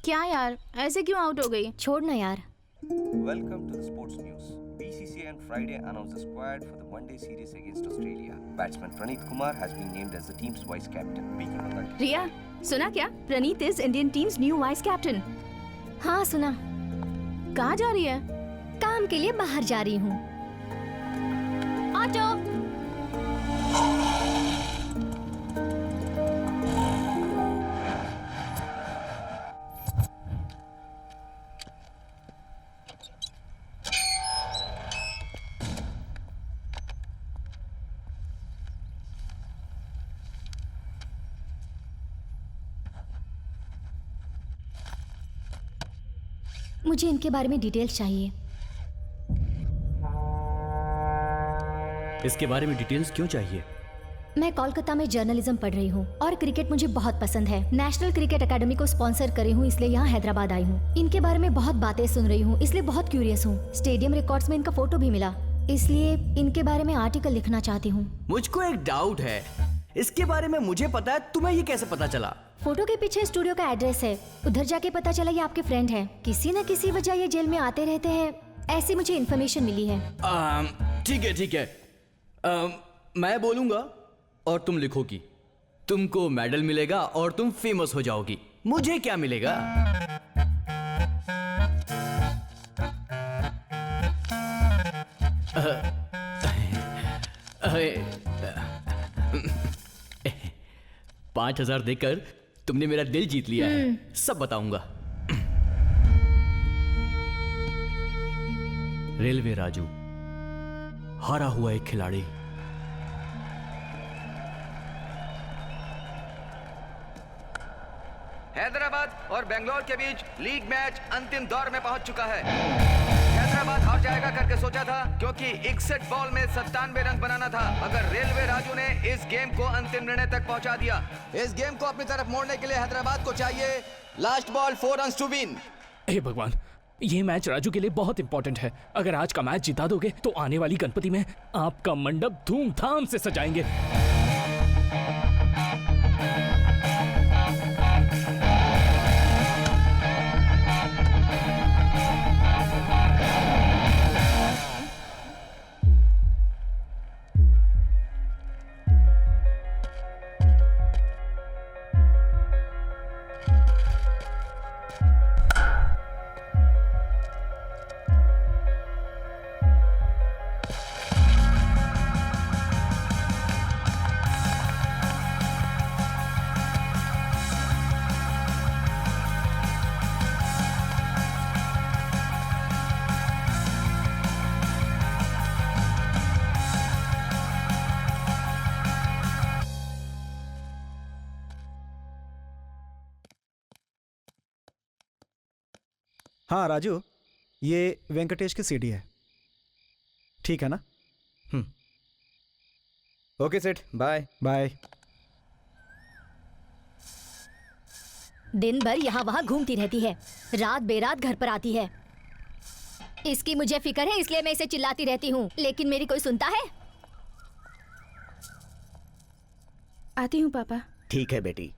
क्या यार, ऐसे क्यों आउट हो गई? छोड़ ना यार। Welcome to the sports news. BCCI on Friday announced the squad for the one-day series against Australia. Batsman Praneeth Kumar has been named as the team's vice captain. Speaking on that. Riya, सुना क्या? Praneet is Indian team's new vice captain. हाँ सुना। कहाँ जा रही है? काम के लिए बाहर जा रही हूँ। ऑटो। मुझे इनके बारे में डिटेल्स चाहिए। इसके बारे में डिटेल्स क्यों चाहिए? मैं कोलकाता में जर्नलिज्म पढ़ रही हूँ और क्रिकेट मुझे बहुत पसंद है। नेशनल क्रिकेट एकेडमी को स्पॉन्सर करी हूँ, इसलिए यहाँ हैदराबाद आई हूँ। इनके बारे में बहुत बातें सुन रही हूँ, इसलिए बहुत क्यूरियस हूँ। स्टेडियम रिकॉर्ड्स में इनका फोटो भी मिला, इसलिए इनके बारे में आर्टिकल लिखना चाहती हूँ। मुझको एक डाउट है, इसके बारे में मुझे पता है, तुम्हें ये कैसे पता चला? फोटो के पीछे स्टूडियो का एड्रेस है, उधर जाके पता चला ये आपके फ्रेंड हैं। किसी न किसी वजह ये जेल में आते रहते हैं, ऐसी मुझे इन्फॉर्मेशन मिली है। ठीक है ठीक है, मैं बोलूंगा और तुम लिखोगी। तुमको मेडल मिलेगा और तुम फेमस हो जाओगी। मुझे क्या मिलेगा? $5,000 देकर तुमने मेरा दिल जीत लिया है, सब बताऊंगा। रेलवे राजू, हारा हुआ एक खिलाड़ी। हैदराबाद और बेंगलोर के बीच लीग मैच अंतिम दौर में पहुंच चुका है। हैदराबाद हार जाएगा करके सोचा था, क्योंकि 61 बॉल में 97 रन बनाना था, मगर रेलवे राजू ने इस गेम को अंतिम निर्णय तक पहुंचा दिया। इस गेम को अपनी तरफ मोड़ने के लिए हैदराबाद को चाहिए last ball 4 runs to win. हे भगवान, ये मैच राजू के लिए बहुत इंपॉर्टेंट है। अगर आज का मैच जिता दोगे तो आने वाली गणपति में आपका मंडप धूमधाम से सजाएंगे। हाँ राजू, ये वेंकटेश की सीडी है, ठीक है ना? ओके सेठ, बाय बाय। दिन भर यहाँ वहाँ घूमती रहती है, रात बेरात घर पर आती है। इसकी मुझे फिक्र है, इसलिए मैं इसे चिल्लाती रहती हूँ, लेकिन मेरी कोई सुनता है? आती हूँ पापा। ठीक है बेटी।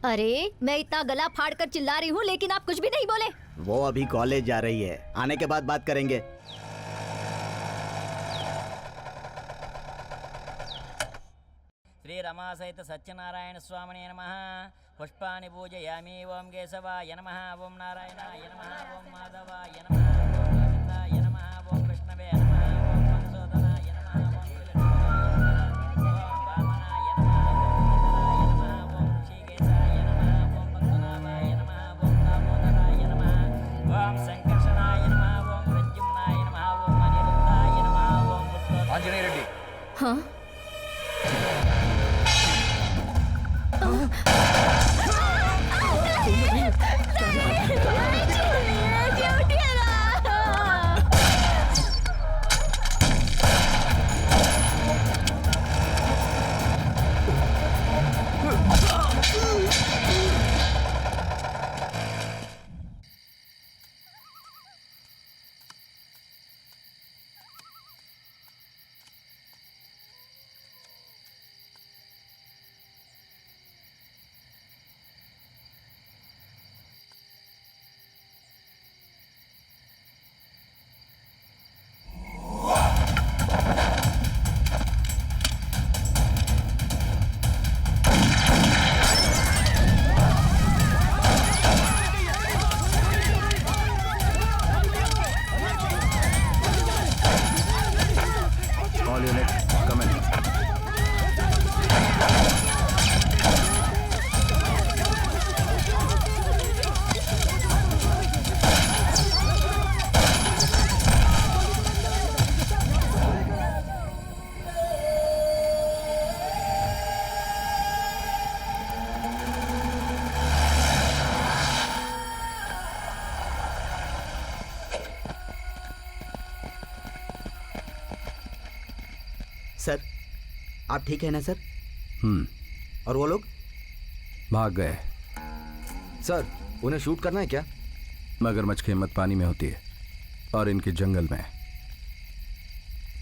अरे मैं इतना गला फाड़ कर चिल्ला रही हूँ, लेकिन आप कुछ भी नहीं बोले। वो अभी कॉलेज जा रही है, आने के बाद बात करेंगे। श्री रमा सहित सत्यनारायण स्वामिने नमः। पुष्पाणि पूजयामि। ओम केशवाय नमः, ओम नारायणाय नमः, ओम माधवाय नमः, ओम गोविंदाय नमः, ओम विष्णवे नमः, ओम मधुसूदनाय नमः, ओम त्रिलोचनाय नमः, ओम वामनाय नमः, ओम ऋषिकेशाय नमः, ओम पद्मनाभाय नमः, ओम दामोदराय नमः, ओम संकर्षणाय नमः, ओम प्रद्युम्नाय नमः, ओम अनिरुद्धाय नमः, ओम पुत्रोत्तमाय। आंजनेय रेड्डी। हाँ? सर आप ठीक है ना सर? और वो लोग भाग गए। सर उन्हें शूट करना है क्या? मगरमच्छ की हिम्मत पानी में होती है और इनके जंगल में।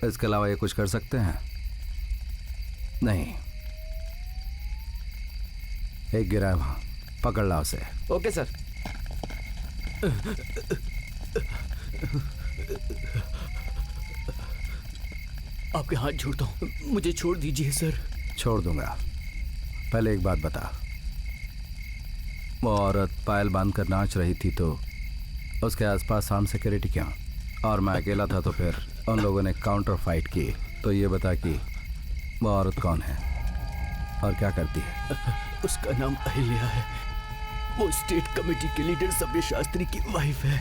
इसके अलावा ये कुछ कर सकते हैं? नहीं। एक गिरा है वहां, पकड़ ला उसे। Okay sir. आपके हाथ जोड़ता हूँ, मुझे छोड़ दीजिए सर। छोड़ दूंगा। पहले एक बात बता, वो औरत पायल बांध कर नाच रही थी तो उसके आसपास आर्म सिक्योरिटी क्यों? और मैं अकेला था तो फिर उन लोगों ने काउंटर फाइट की। तो ये बता कि वो औरत कौन है और क्या करती है? उसका नाम अहिल्या है। वो स्टेट कमेटी के लीडर सब्य शास्त्री की वाइफ है।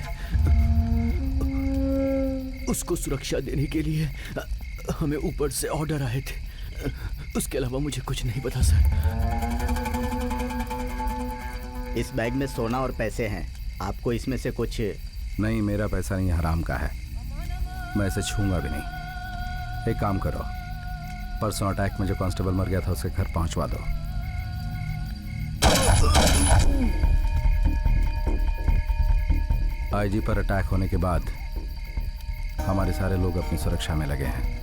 उसको सुरक्षा देने के लिए हमें ऊपर से ऑर्डर आए थे। उसके अलावा मुझे कुछ नहीं पता सर। इस बैग में सोना और पैसे हैं, आपको इसमें से कुछ? नहीं, मेरा पैसा नहीं, हराम का है। मैं इसे छूंगा भी नहीं। एक काम करो, परसों अटैक में जो कांस्टेबल मर गया था उसके घर पहुंचवा दो। आईजी पर अटैक होने के बाद हमारे सारे लोग अपनी सुरक्षा में लगे हैं।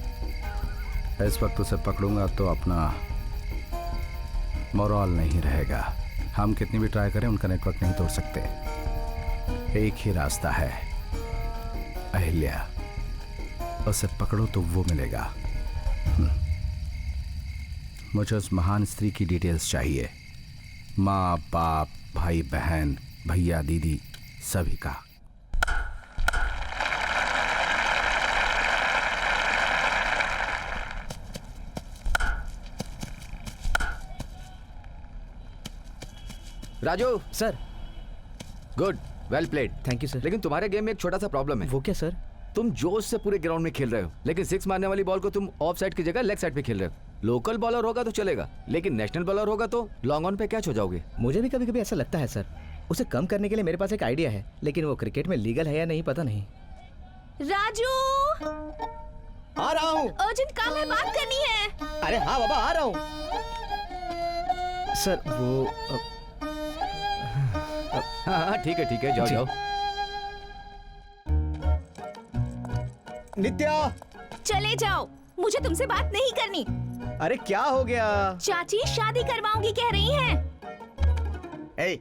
इस वक्त उसे पकड़ूंगा तो अपना मोरल नहीं रहेगा। हम कितनी भी ट्राई करें उनका नेटवर्क नहीं तोड़ सकते। एक ही रास्ता है, अहिल्या। उसे पकड़ो तो वो मिलेगा। मुझे उस महान स्त्री की डिटेल्स चाहिए, माँ बाप भाई बहन भैया दीदी सभी का। Raju sir. Good, well played. Thank you sir. लेकिन तुम्हारे गेम में एक छोटा सा प्रॉब्लम है। वो क्या सर? तुम जोश से पूरे ग्राउंड में खेल रहे हो, लेकिन सिक्स मारने वाली बॉल को तुम ऑफ साइड की जगह लेग साइड पे खेल रहे हो। लोकल बॉलर होगा तो चलेगा, लेकिन नेशनल बॉलर होगा तो लॉन्ग ऑन पे कैच हो जाओगे। मुझे भी कभी कभी ऐसा लगता है सर। उसे कम करने के लिए मेरे पास एक आइडिया है, लेकिन वो क्रिकेट में लीगल है या नहीं पता नहीं। राजू, आ रहा हूँ। अर्जेंट काम है, बात करनी है। अरे हाँ बाबा, आ रहा हूँ। सर वो हाँ ठीक है, जाओ जाओ। नित्या, चले जाओ, मुझे तुमसे बात नहीं करनी। अरे क्या हो गया? चाची शादी करवाऊंगी कह रही हैं। ए,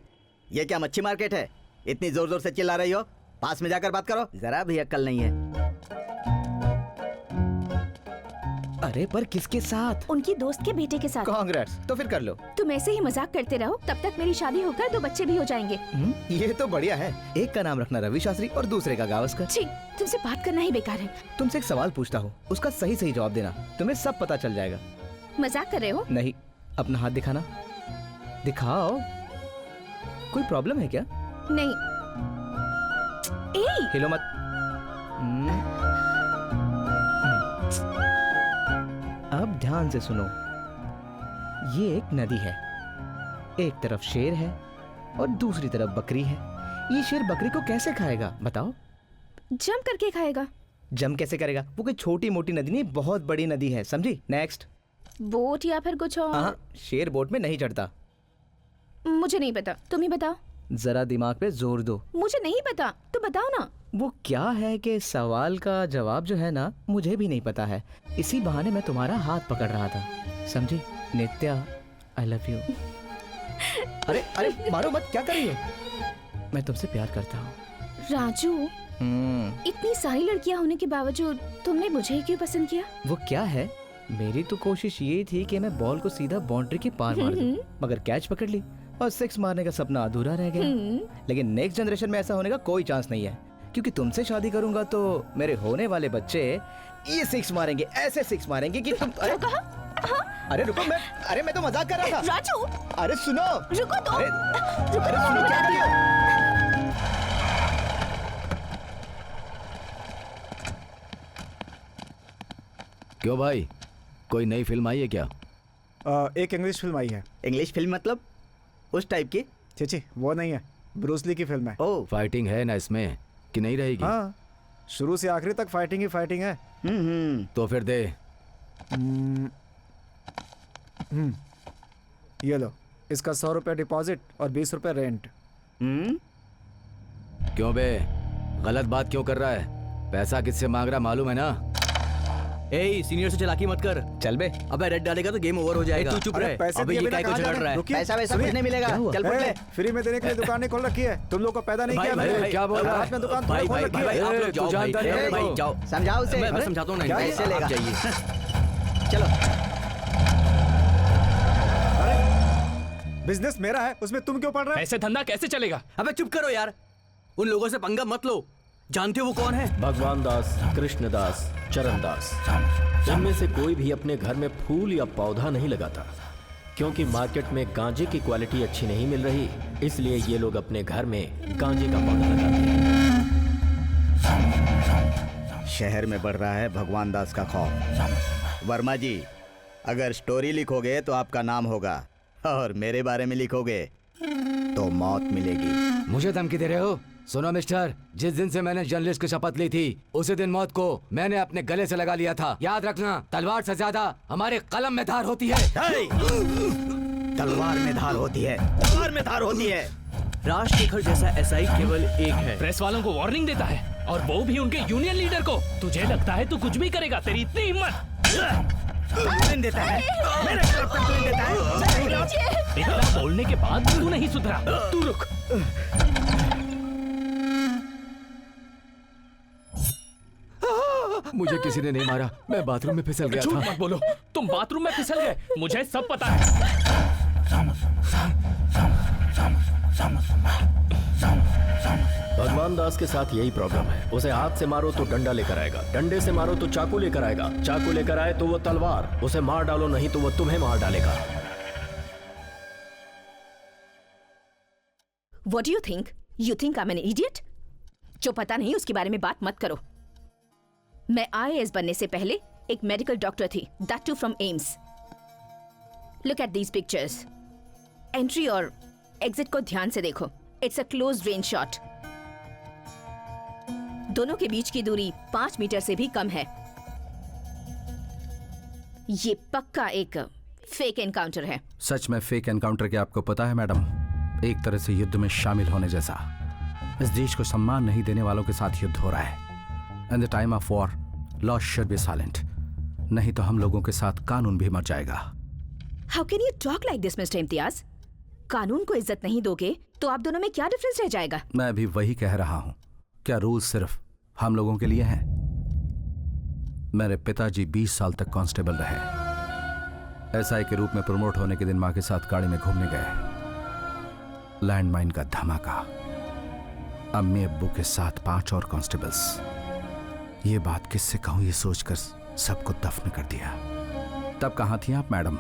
ये क्या मच्छी मार्केट है? इतनी जोर जोर से चिल्ला रही हो? पास में जाकर बात करो, जरा भी अक्ल नहीं है। अरे पर किसके साथ? उनकी दोस्त के बेटे के साथ। कांग्रेस, तो फिर कर लो। तुम ऐसे ही मजाक करते रहो, तब तक मेरी शादी होकर 2 बच्चे भी हो जाएंगे। ये तो बढ़िया है। एक का नाम रखना रवि शास्त्री और दूसरे का गावस्कर। ठीक, तुमसे बात करना ही बेकार है। तुमसे एक सवाल पूछता हूँ, उसका सही सही जवाब देना, तुम्हें सब पता चल जाएगा। मजाक कर रहे हो? नहीं, अपना हाथ दिखाना। दिखाओ। कोई प्रॉब्लम है क्या? नहीं। ए! हिलो मत। अब ध्यान से सुनो। ये एक नदी है, एक तरफ शेर है और दूसरी तरफ बकरी है। ये शेर बकरी को कैसे खाएगा बताओ? जम करके खाएगा। जम कैसे करेगा? वो कोई छोटी मोटी नदी नहीं, बहुत बड़ी नदी है, समझी? नेक्स्ट। बोट या फिर कुछ और? हाँ, शेर बोट में नहीं चढ़ता। मुझे नहीं पता, तुम ही बताओ। जरा दिमाग पे जोर दो। मुझे नहीं पता, तुम बताओ ना। वो क्या है कि सवाल का जवाब जो है ना, मुझे भी नहीं पता है। इसी बहाने मैं तुम्हारा हाथ पकड़ रहा था, समझी? नित्या, आई लव यू। अरे अरे मारो मत, क्या कर रही हो? मैं तुमसे प्यार करता हूँ। राजू, इतनी सारी लड़कियां होने के बावजूद तुमने मुझे ही क्यों पसंद किया? वो क्या है, मेरी तो कोशिश ये थी कि मैं बॉल को सीधा बाउंड्री के पार मार दूं, मगर कैच पकड़ ली और 6 मारने का सपना अधूरा रह गया। लेकिन नेक्स्ट जनरेशन में ऐसा होने का कोई चांस नहीं है, क्योंकि तुमसे शादी करूंगा तो मेरे होने वाले बच्चे ये 6 मारेंगे, ऐसे 6 मारेंगे कि तुम। अरे कहा? अरे रुको, मैं तो मजाक कर रहा था। राजू, अरे सुनो, रुको तो। अरे सुनो, क्या कर रही हो? क्यों भाई, कोई नई फिल्म आई है क्या? एक इंग्लिश फिल्म आई है। इंग्लिश फिल्म मतलब उस टाइप की? चीची, वो नहीं है, ब्रूस ली की फिल्म है। ओह, फाइटिंग है ना इसमें कि नहीं रहेगी? हाँ, शुरू से आखिरी तक फाइटिंग ही फाइटिंग है। तो फिर दे। ये लो, इसका 100 रुपये डिपॉजिट और 20 रुपये रेंट। क्यों बे, गलत बात क्यों कर रहा है? पैसा किससे मांग रहा मालूम है ना? ए, सीनियर से चलाकी मत कर। चल बे। अबे रेड डालेगा तो गेम ओवर हो जाएगा। तू चुप रहे। पैसे अबे दिए ये बिना क्या कहाँ झगड़ जाने? रहा है? रुकिए, पैसा वैसा सुनिए। कुछ नहीं मिलेगा। चल पड़ ले। फ्री में देने के लिए दुकान नहीं खोल रखी है, तुम लोग को पैदा नहीं किया मैंने। क्या बोल रहा है? में दुकान भाई खोल भाई रखी भाई है। आप लोग जाओ भाई, भाई जाओ। समझाओ उसे। मैं समझाता हूँ ना। पैसे लेगा। आप जाइए। चलो। बिजनेस मेरा है, उसमें तुम क्यों पढ़ रहे हो? ऐसे धंधा कैसे चलेगा? अबे चुप करो यार, उन लोगों से पंगा मत लो। जानते हो वो कौन है? भगवान दास, कृष्ण दास, चरण दास, इनमें से कोई भी अपने घर में फूल या पौधा नहीं लगाता, क्योंकि मार्केट में गांजे की क्वालिटी अच्छी नहीं मिल रही, इसलिए ये लोग अपने घर में गांजे का पौधा लगाते हैं। शहर में बढ़ रहा है भगवान दास का खौफ। वर्मा जी, अगर स्टोरी लिखोगे तो आपका नाम होगा, और मेरे बारे में लिखोगे तो मौत मिलेगी। मुझे धमकी दे रहे हो? सुनो मिस्टर, जिस दिन से मैंने जर्नलिस्ट की शपथ ली थी उसी दिन मौत को मैंने अपने गले से लगा लिया था। याद रखना, तलवार से ज्यादा हमारे कलम में धार होती है। तलवार में धार होती है, तलवार में धार होती है। राजशेखर जैसा एसआई केवल एक है। प्रेस वालों को वार्निंग देता है, और वो भी उनके यूनियन लीडर को। तुझे लगता है तू कुछ भी करेगा? तेरी इतनी हिम्मत? देता है मेरे तरफ तक देता है। इतना बोलने के बाद तू नहीं सुधरा। तू रुक। मुझे किसी ने नहीं मारा, मैं बाथरूम में फिसल गया झूठ था। मत बोलो, तुम बाथरूम में फिसल गए, मुझे सब पता है। भगवान दास के साथ यही प्रॉब्लम है। उसे हाथ से मारो तो डंडा लेकर आएगा, डंडे से मारो तो चाकू लेकर आएगा, चाकू लेकर आए तो वो तलवार। उसे मार डालो नहीं तो वो तुम्हें मार डालेगा। What do you think? You think I'm an idiot? जो पता नहीं उसके बारे में बात मत करो। मैं IAS बनने से पहले एक मेडिकल डॉक्टर थी, that too from AIIMS. Look at these pictures. Entry और एग्जिट को ध्यान से देखो। It's a close range shot. दोनों के बीच की दूरी 5 मीटर से भी कम है। ये पक्का एक फेक एनकाउंटर है। सच में फेक एनकाउंटर के आपको पता है मैडम, एक तरह से युद्ध में शामिल होने जैसा। इस देश को सम्मान नहीं देने वालों के साथ युद्ध हो रहा है। In the time of war law should be silent, नहीं तो हम लोगों के साथ कानून भी मर जाएगा। How can you talk like this, Mr. Imtiaz? कानून को इज्जत नहीं दोगे तो आप दोनों में क्या डिफरेंस रह जाएगा? मैं भी वही कह रहा हूं। क्या रूल सिर्फ हम लोगों के लिए हैं? मेरे पिताजी 20 साल तक कांस्टेबल रहे। एसआई के रूप में प्रमोट होने के दिन मां के साथ गाड़ी में घूमने गए। लैंडमाइन का धमाका, अम्मी अब्बू के साथ 5 और कांस्टेबल्स। ये बात किससे कहूं ये सोचकर सबको दफन कर दिया। तब कहां थी आप madam?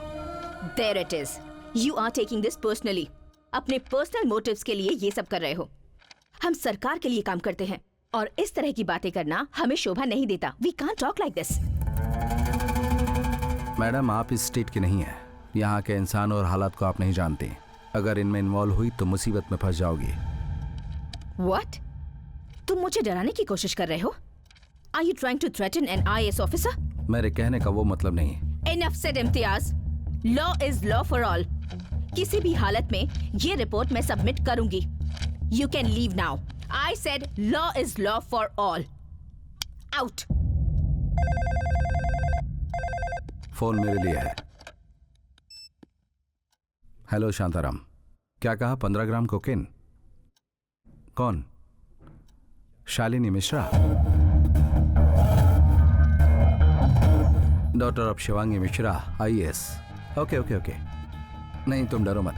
There it is. You are taking this personally. अपने पर्सनल मोटिव्स के लिए ये सब कर रहे हो। हम सरकार के लिए काम करते हैं और इस तरह की बातें करना हमें शोभा नहीं देता। We can't talk like this. Madam, आप इस स्टेट की नहीं है। यहाँ के इंसान और हालात को आप नहीं जानते। अगर इनमें इन्वॉल्व हुई तो मुसीबत में फंस जाओगी। What? तुम मुझे डराने की कोशिश कर रहे हो? Are you trying to threaten an IAS officer? मेरे कहने का वो मतलब नहीं। Enough said, Imtiaz. Law is law for all. किसी भी हालत में ये रिपोर्ट मैं सबमिट करूंगी। You can leave now. I said law is law for all. Out. Phone मेरे लिए है। हेलो शांताराम, क्या कहा? 15 ग्राम कोकेन? कौन? Shalini Mishra, daughter of Shivangi Mishra, IAS। Okay okay okay, नहीं तुम डरो मत।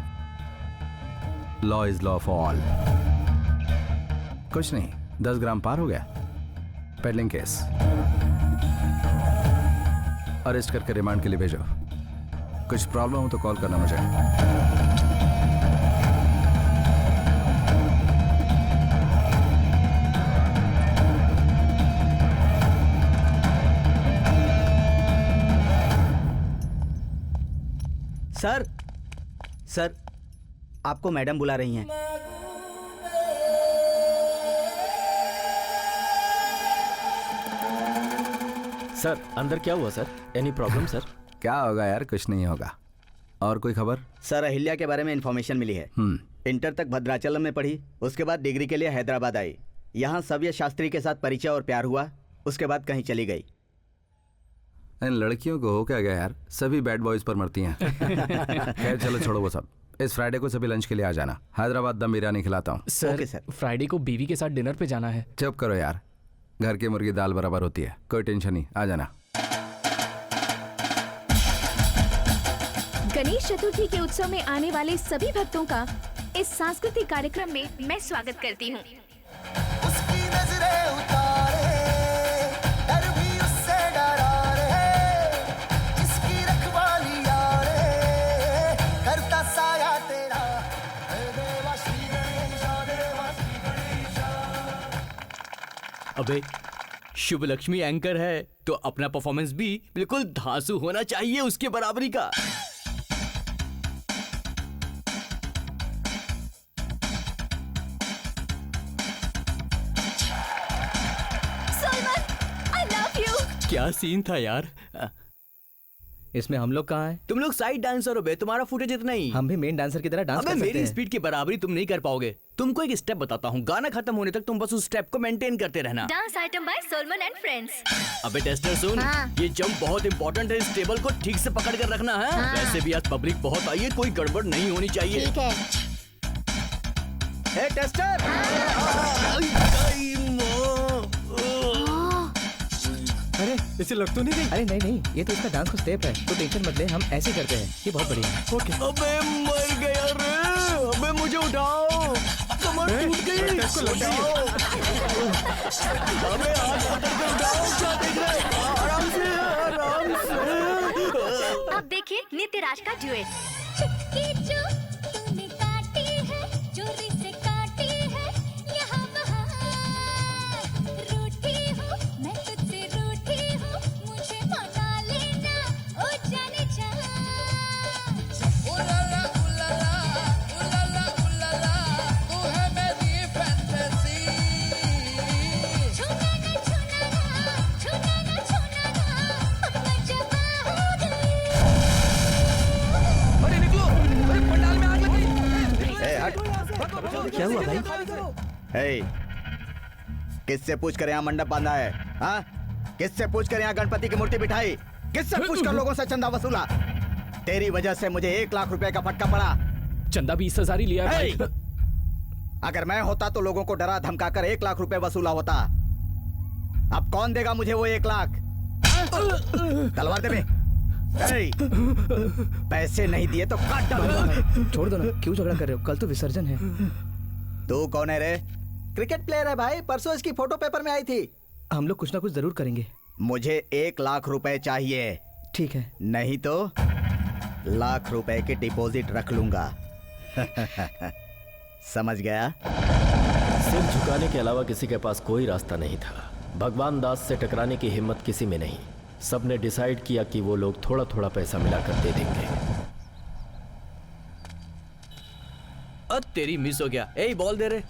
Law is law for all. कुछ नहीं, 10 ग्राम पार हो गया। पेडलिंग केस, अरेस्ट करके रिमांड के लिए भेजो। कुछ प्रॉब्लम हो तो कॉल करना मुझे। सर, आपको मैडम बुला रही हैं। सर अंदर क्या हुआ सर? Any problem sir? क्या होगा यार, कुछ नहीं होगा। और कोई खबर? सर अहिल्या के बारे में इन्फॉर्मेशन मिली है। इंटर तक भद्राचलम में पढ़ी, उसके बाद डिग्री के लिए हैदराबाद आई। यहाँ सव्य शास्त्री के साथ परिचय और प्यार हुआ, उसके बाद कहीं चली गई। इन लड़कियों को हो क्या गया यार, सभी बैड बॉयज पर मरती हैं। खैर चलो छोड़ो वो सब। इस फ्राइडे को सभी लंच के लिए आ जाना, हैदराबाद दम बिरयानी खिलाता हूँ। सर फ्राइडे को बीवी के साथ डिनर पे जाना है। चुप करो यार, घर की मुर्गी दाल बराबर होती है, कोई टेंशन नहीं, आ जाना। गणेश चतुर्थी के उत्सव में आने वाले सभी भक्तों का इस सांस्कृतिक कार्यक्रम में मैं स्वागत करती हूँ। अबे शुभ लक्ष्मी एंकर है तो अपना परफॉर्मेंस भी बिल्कुल धांसू होना चाहिए, उसके बराबरी का। क्या सीन था यार। इसमें हम लोग कहाँ हैं? तुम लोग साइड डांसर हो बे, तुम्हारा फुटेज इतना ही। हम भी मेन डांसर की तरह डांस कर सकते मेरी हैं। स्पीड की बराबरी तुम नहीं कर पाओगे। तुमको एक स्टेप बताता हूँ, गाना खत्म होने तक तुम बस उस स्टेप को मेंटेन करते रहना। Dance item by Solomon and friends. अबे टेस्टर सुन, ये जंप बहुत इंपॉर्टेंट है, इस टेबल को ठीक से पकड़ कर रखना है। वैसे भी आज पब्लिक बहुत आई है, कोई गड़बड़ नहीं होनी चाहिए। ठीक है। हे टेस्टर, अरे इसे लग तो नहीं गई? अरे नहीं नहीं, ये तो इसका डांस का स्टेप है, तो टेंशन मत ले, हम ऐसे ही करते हैं, ये बहुत बढ़िया है। ओके। अबे मर गया रे, अबे मुझे उठाओ, कमर टूट गई। उठाओ। अबे हाथ पकड़ के उठाओ, क्या देख रहे हो? आराम से, आराम से। अब देखिए नित्य राज का ड्यूएट। चुटकी जो तूने काटी है, चोरी से काटी है, यहाँ वहाँ रूठी हूँ, मैं तुझसे रूठी हूँ, मुझे मना लेना, ओ जाने जा। उलाला उलाला उलाला उलाला, तू है मेरी फैंटेसी। छूना ना छूना ना, छूना ना छूना ना, अब मैं जवा हो गई। अरे निकलो, अरे पंडाल में आग लगी। क्या हुआ भाई? हे, किससे पूछ कर यहाँ मंडप बांधा है? हाँ, किससे पूछ कर यहाँ गणपति की मूर्ति बिठाई? किससे पूछ कर लोगों से चंदा वसूला? तेरी वजह से मुझे 1 लाख रुपए का फटका पड़ा। चंदा 20,000 ही लिया है भाई। अगर मैं होता तो लोगों को डरा धमका कर 1 लाख रुपए वसूला होता। अब कौन देगा मुझे वो 1 लाख? तलवार दे बे। पैसे नहीं दिए तो काट डालूंगा। छोड़ दो ना, क्यों झगड़ा कर रहे हो? कल तो विसर्जन है। तू कौन है रे? क्रिकेट प्लेयर है भाई, परसों इसकी फोटो पेपर में आई थी। हम लोग कुछ ना कुछ जरूर करेंगे। मुझे 1 लाख रुपए चाहिए। ठीक है। नहीं तो लाख रुपए की डिपॉजिट रख लूंगा। समझ गया? सिर झुकाने के अलावा किसी के पास कोई रास्ता नहीं था। भगवान दास से टकराने की हिम्मत किसी में नहीं। सबने डिसाइड किया कि वो लोग थोड़ा थोड़ा पैसा मिलाकर दे देंगे। तेरी मिस हो गया। ए बॉल दे रे।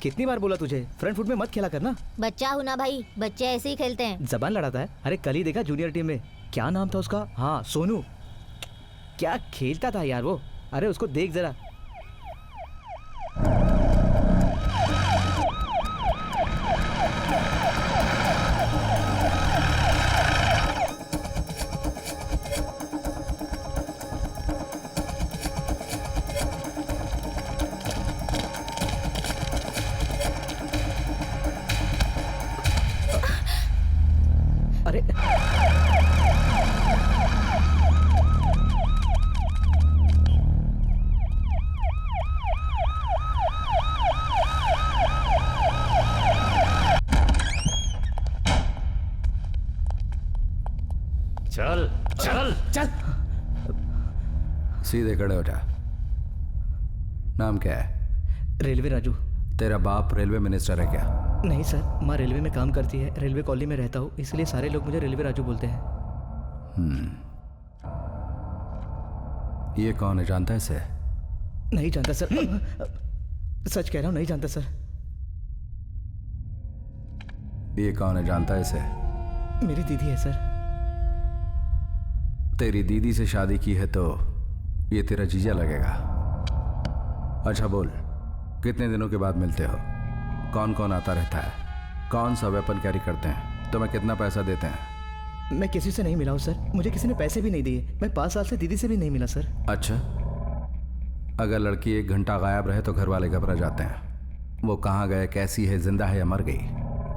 कितनी बार बोला तुझे फ्रंट फुट में मत खेला करना। बच्चा हूँ ना भाई, बच्चे ऐसे ही खेलते हैं। जबान लड़ाता है। अरे कल ही देखा जूनियर टीम में, क्या नाम था उसका? हाँ सोनू, क्या खेलता था यार वो। अरे उसको देख जरा। अरे चल चल चल। सीधे खड़े हो जा। नाम क्या है? रेलवे राजू। तेरा बाप रेलवे मिनिस्टर है क्या? नहीं सर, माँ रेलवे में काम करती है, रेलवे कॉलोनी में रहता हूँ, इसलिए सारे लोग मुझे रेलवे राजू बोलते हैं। ये कौन है, जानता है इसे? नहीं जानता सर। सच कह रहा हूँ, नहीं जानता सर। ये कौन है, जानता है इसे? मेरी दीदी है सर। तेरी दीदी से शादी की है तो ये तेरा जीजा लगेगा। अच्छा बोल, कितने दिनों के बाद मिलते हो? कौन कौन आता रहता है? कौन सा वेपन कैरी करते हैं? तुम्हें कितना पैसा देते हैं? मैं किसी से नहीं मिला हूँ सर। मुझे किसी ने पैसे भी नहीं दिए। मैं 5 साल से दीदी से भी नहीं मिला सर। अच्छा, अगर लड़की 1 घंटा गायब रहे तो घर वाले घबरा जाते हैं। वो कहाँ गए, कैसी है, जिंदा है या मर गई,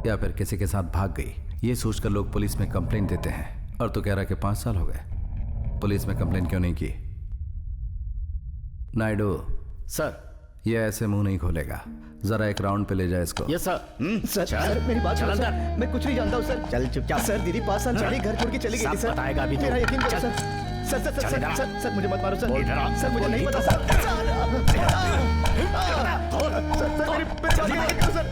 या फिर किसी के साथ भाग गई, ये सोचकर लोग पुलिस में कंप्लेंट देते हैं। और तू कह रहा है कि 5 साल हो गए। पुलिस में कंप्लेंट क्यों नहीं की? नायडू सर, ये ऐसे मुंह नहीं खोलेगा। जरा एक राउंड पे ले जाए इसको। Yes sir. सर मेरी बात सुनो सर। मैं कुछ नहीं जानता हूँ सर। चल चुपचाप। सर दीदी 5 साल पहले घर छोड़ के चली गई थी सर। बताएगा अभी तो। मेरा यकीन करो sir. Sir sir sir sir sir sir मुझे मत मारो सर। सर मुझे नहीं पता सर। सर मेरी बात करो सर।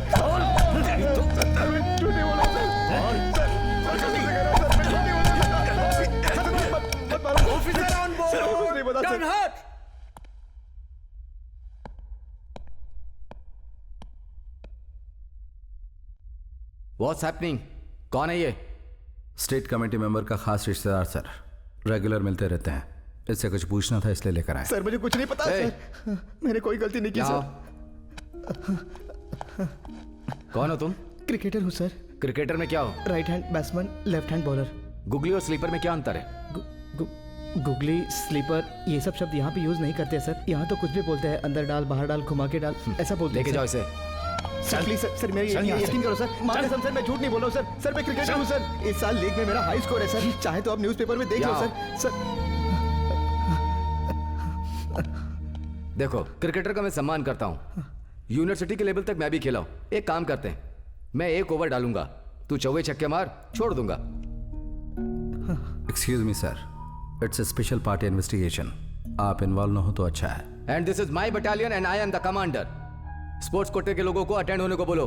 सर मैं झूठ नहीं बोला सर। मत मारो। Officer on board. सर कुछ नहीं पता सर। What's happening? कौन है ये? स्टेट कमेटी मेंबर का खास रिश्तेदार सर, रेगुलर मिलते रहते हैं। इससे कुछ पूछना था इसलिए लेकर आए। सर मुझे कुछ नहीं पता सर। मैंने कोई गलती नहीं की सर। कौन हो तुम? क्रिकेटर हूँ सर। क्रिकेटर में क्या हो? Right hand batsman, left hand bowler. Googly और स्लीपर में क्या अंतर है? गुगली, स्लीपर ये सब शब्द यहाँ पे यूज नहीं करते सर। यहाँ तो कुछ भी बोलते हैं, अंदर डाल, बाहर डाल, घुमा के डाल, ऐसा बोलते हैं। लेके जाओ इसे। सर प्लीज सर मेरी यकीन करो सर। मां कसम सर मैं झूठ नहीं बोल रहा हूँ सर। सर मैं क्रिकेटर हूँ सर। इस साल लीग में मेरा हाई स्कोर है सर। चाहे तो आप न्यूज़पेपर में देख लो सर। सर देखो, क्रिकेटर का मैं सम्मान करता हूँ। यूनिवर्सिटी के लेवल तक मैं भी खेला हूँ। एक काम करते हैं, मैं 1 ओवर डालूंगा, तू चौवे छक्के मार, छोड़ दूंगा। Excuse me sir, it's a special party investigation. आप इन्वॉल्व न हो तो अच्छा है। And this is my battalion and I am the commander. Sports कोटे के लोगों को अटेंड होने को बोलो।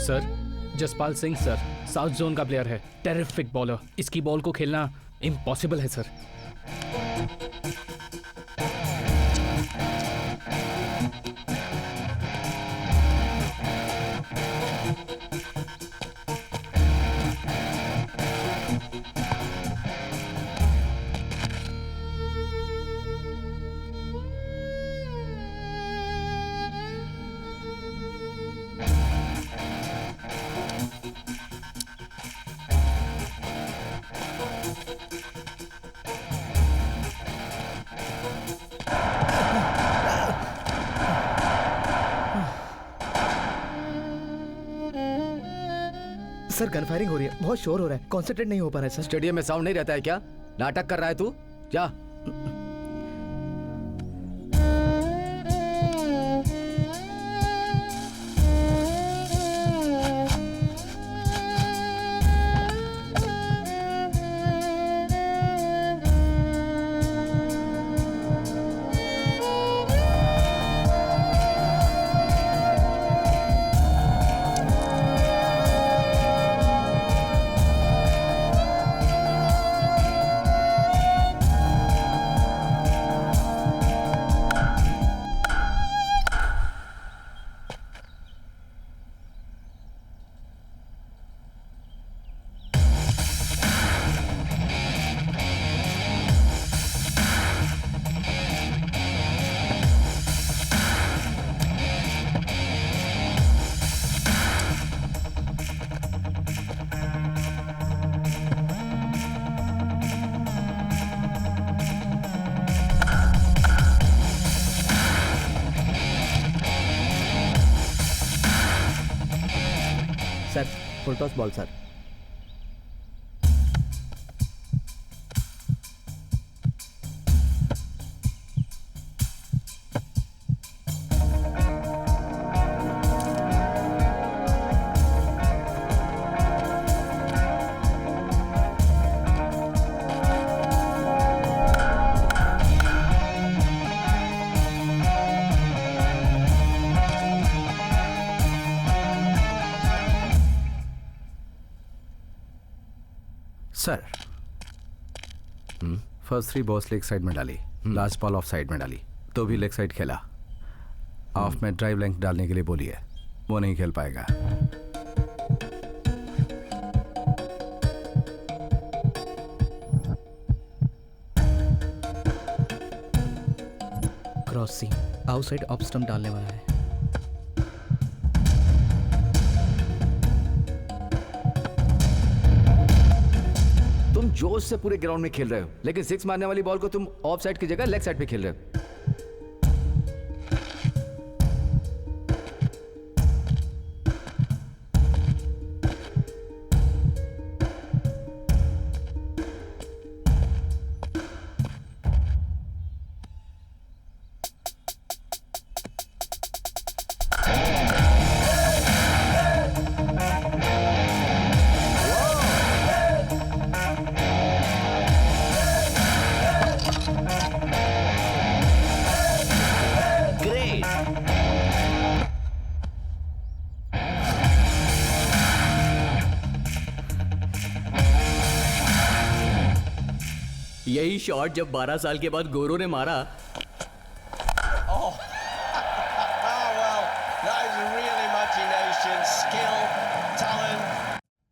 Sir, Jaspal Singh sir, south zone का प्लेयर है, टेरिफिक बॉलर। इसकी बॉल को खेलना इम्पॉसिबल है सर। सर गन फायरिंग हो रही है, बहुत शोर हो रहा है, कॉन्सेंट्रेट नहीं हो पा रहा है सर। स्टेडियम में साउंड नहीं रहता है क्या? नाटक कर रहा है तू? जा। Sir full toss ball sir. Sir first 3 boss leg side में डाली, लास्ट बॉल ऑफ साइड में डाली, तो भी लेग साइड खेला। ऑफ में ड्राइव लेंथ डालने के लिए बोली है, वो नहीं खेल पाएगा। क्रॉस सीम आउटसाइड ऑफ स्टंप डालने वाला है। तुम जोश से पूरे ग्राउंड में खेल रहे हो, लेकिन 6 मारने वाली बॉल को तुम ऑफ साइड की जगह लेग साइड पे खेल रहे हो। यही शॉट जब 12 साल के बाद गोरो ने मारा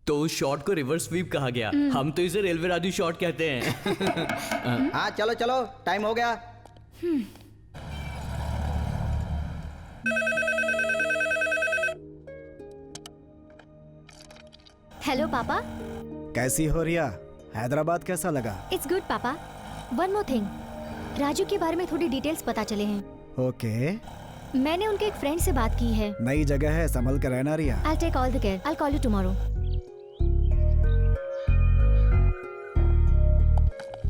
तो उस शॉट को रिवर्स स्वीप कहा गया। हम तो इसे रेलवे राजू शॉट कहते हैं। हाँ चलो चलो, टाइम हो गया। हेलो पापा। कैसी हो रिया? हैदराबाद कैसा लगा? इट्स गुड पापा। वन मोर थिंग, राजू के बारे में थोड़ी डिटेल्स पता चले हैं। ओके। मैंने उनके एक फ्रेंड से बात की है। नई जगह है, संभल कर रहना रिया। I'll take all the care. I'll call you tomorrow.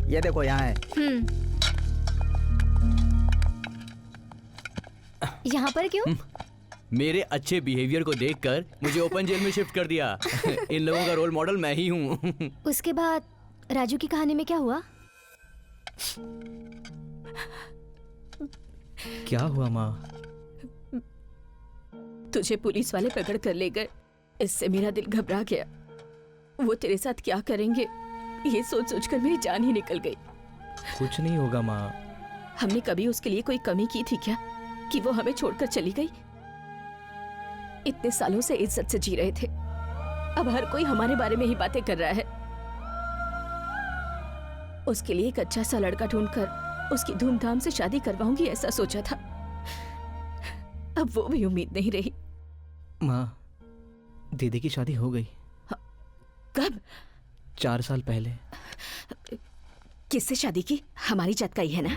ये देखो यहाँ है। यहाँ पर क्यों? मेरे अच्छे बिहेवियर को देखकर मुझे ओपन जेल में शिफ्ट कर दिया। इन लोगों का रोल मॉडल मैं ही हूँ। उसके बाद राजू की कहानी में क्या हुआ? क्या हुआ माँ? तुझे पुलिस वाले पकड़ कर ले गए, इससे मेरा दिल घबरा गया। वो तेरे साथ क्या करेंगे ये सोच सोचकर मेरी जान ही निकल गई। कुछ नहीं होगा माँ। हमने कभी उसके लिए कोई कमी की थी क्या कि वो हमें छोड़कर चली गई? इतने सालों से इज्जत से जी रहे थे, अब हर कोई हमारे बारे में ही बातें कर रहा है। उसके लिए एक अच्छा सा लड़का ढूंढकर उसकी धूमधाम से शादी करवाऊंगी ऐसा सोचा था, अब वो भी उम्मीद नहीं रही। माँ, दीदी की शादी हो गई। कब? 4 साल पहले। किससे शादी की? हमारी जात का ही है ना?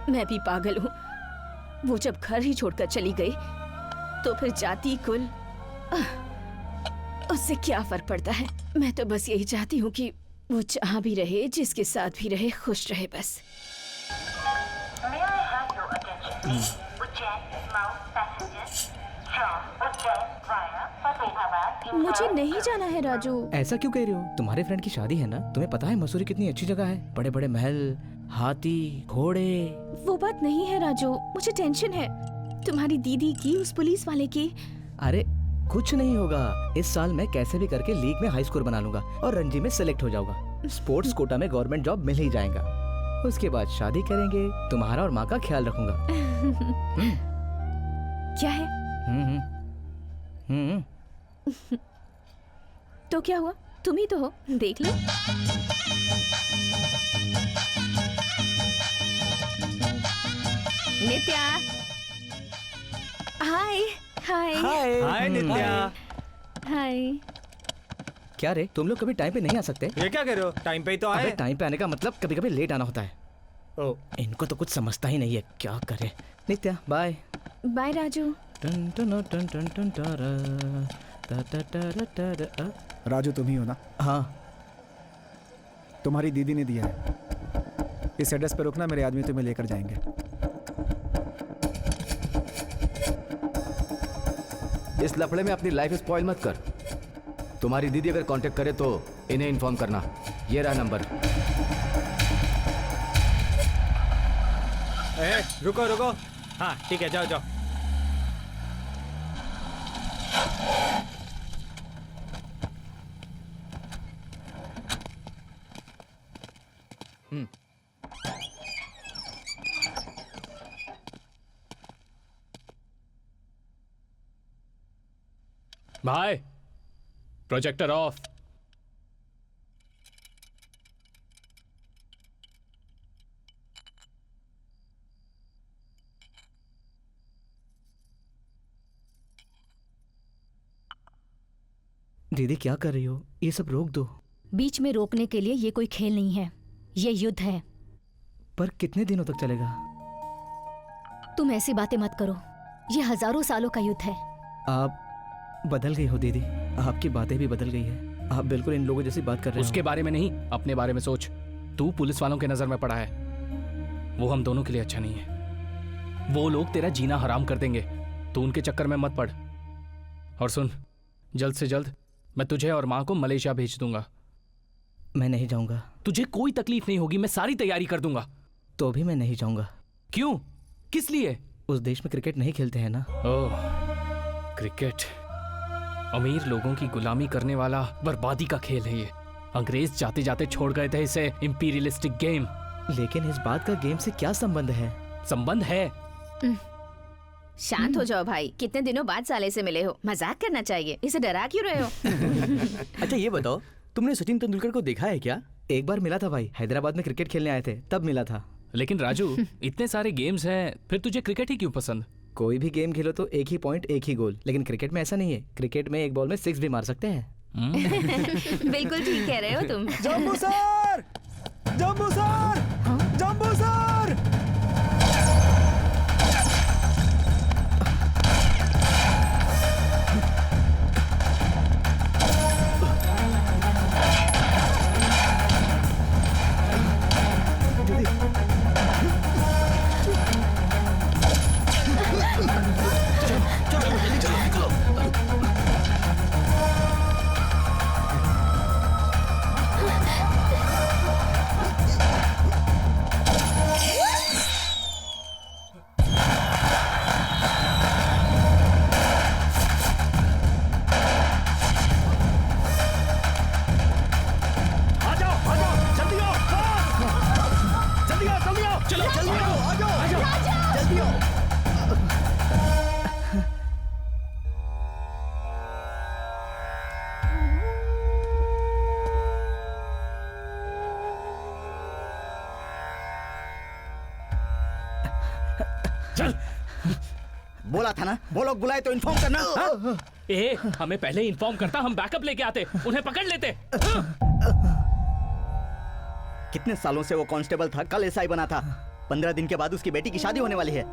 मैं भी पागल हूँ। वो जब घर ही छोड़कर चली गई तो फिर जाति कुल उससे क्या फर्क पड़ता है? मैं तो बस यही चाहती हूँ कि वो जहाँ भी रहे, जिसके साथ भी रहे, खुश रहे बस। मुझे नहीं जाना है राजू। ऐसा क्यों कह रही हो? तुम्हारे फ्रेंड की शादी है ना? तुम्हें पता है मसूरी कितनी अच्छी जगह है, बड़े बड़े महल, हाथी, घोड़े। वो बात नहीं है राजू, मुझे टेंशन है तुम्हारी दीदी की, उस पुलिस वाले की। अरे कुछ नहीं होगा। इस साल मैं कैसे भी करके लीग में हाई स्कोर बना लूंगा और रणजी में सिलेक्ट हो जाऊंगा। स्पोर्ट्स कोटा में गवर्नमेंट जॉब मिल ही जाएगा। उसके बाद शादी करेंगे, तुम्हारा और माँ का ख्याल रखूंगा। क्या है? तो क्या हुआ? तुम ही तो हो, देख लो। नित्या। हाय हाय हाय नित्या। हाय। क्या रे, तुम लोग कभी टाइम पे नहीं आ सकते? ये क्या कह रहे हो? टाइम पे ही तो आए। अबे टाइम पे आने का मतलब कभी कभी लेट आना होता है। ओ, इनको तो कुछ समझता ही नहीं है, क्या करे। नित्या बाय। बाय राजू। राजू तुम ही हो ना? हाँ। तुम्हारी दीदी ने दिया है, इस एड्रेस पे रुकना, मेरे आदमी तुम्हें लेकर जाएंगे। इस लफड़े में अपनी लाइफ स्पॉइल मत कर। तुम्हारी दीदी अगर कांटेक्ट करे तो इन्हें इन्फॉर्म करना। ये रहा नंबर। रुको रुको। हाँ ठीक है, जाओ जाओ। भाई प्रोजेक्टर ऑफ। दीदी क्या कर रही हो? ये सब रोक दो। बीच में रोकने के लिए ये कोई खेल नहीं है, ये युद्ध है। पर कितने दिनों तक चलेगा? तुम ऐसी बातें मत करो, ये हजारों सालों का युद्ध है। आप बदल गई हो दीदी, आपकी बातें भी बदल गई है। आप बिल्कुल इन लोगों जैसी बात कर रहे हो। उसके बारे में नहीं, अपने बारे में सोच। तू पुलिस वालों के नजर में पड़ा है, वो हम दोनों के लिए अच्छा नहीं है। वो लोग तेरा जीना हराम कर देंगे, तू उनके चक्कर में मत पड़। और सुन, जल्द से जल्द मैं तुझे और माँ को मलेशिया भेज दूंगा। मैं नहीं जाऊंगा। तुझे कोई तकलीफ नहीं होगी, मैं सारी तैयारी कर दूंगा। तो भी मैं नहीं जाऊंगा। क्यों? किस लिए? उस देश में क्रिकेट नहीं खेलते हैं ना। ओह, क्रिकेट अमीर लोगों की गुलामी करने वाला बर्बादी का खेल है ये। अंग्रेज जाते जाते छोड़ गए थे इसे इंपीरियलिस्टिक गेम। लेकिन इस बात का गेम से क्या संबंध है? संबंध है। शांत हो जाओ भाई, कितने दिनों बाद साले से मिले हो, मजाक करना चाहिए, इसे डरा क्यों रहे हो? अच्छा ये बताओ, तुमने सचिन तेंदुलकर को देखा है क्या? एक बार मिला था भाई, हैदराबाद में क्रिकेट खेलने आए थे, तब मिला था। लेकिन राजू, इतने सारे गेम्स हैं, फिर तुझे क्रिकेट ही क्यों पसंद? कोई भी गेम खेलो तो एक ही पॉइंट, एक ही गोल। लेकिन क्रिकेट में ऐसा नहीं है। क्रिकेट में एक बॉल में 6 भी मार सकते हैं। बिल्कुल ठीक कह रहे हो तुम। जंबू सर! जंबू सर! जंबू सर! बोला था ना, वो लोग बुलाए तो इन्फॉर्म करना। हाँ? ए, हमें पहले इन्फॉर्म करता, हम बैकअप लेके आते, उन्हें पकड़ लेते। कितने सालों से वो कांस्टेबल था, कल एसआई बना था। 15 दिन के बाद उसकी बेटी की शादी होने वाली है।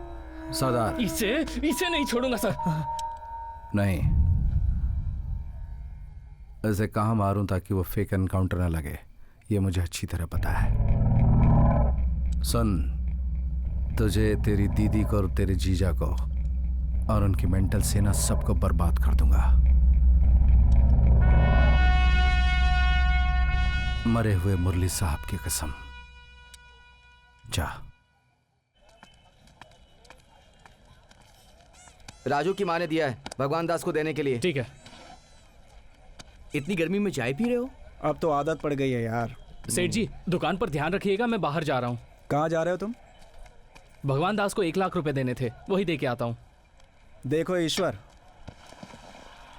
सरदार, इसे नहीं छोड़ूंगा सर। नहीं, ऐसे कहाँ मारूं ताकि वो फेक एनकाउंटर न लगे, ये मुझे अच्छी तरह पता है। सुन, तुझे, तेरी दीदी को और तेरे जीजा को और उनकी मेंटल सेना सबको बर्बाद कर दूंगा। मरे हुए मुरली साहब की कसम। जा। राजू की माँ ने दिया है भगवान दास को देने के लिए। ठीक है। इतनी गर्मी में चाय पी रहे हो? अब तो आदत पड़ गई है यार। सेठ जी, दुकान पर ध्यान रखिएगा, मैं बाहर जा रहा हूँ। कहाँ जा रहे हो तुम? भगवान दास को 1 लाख रुपए देने थे, वही दे के आता हूँ। देखो ईश्वर,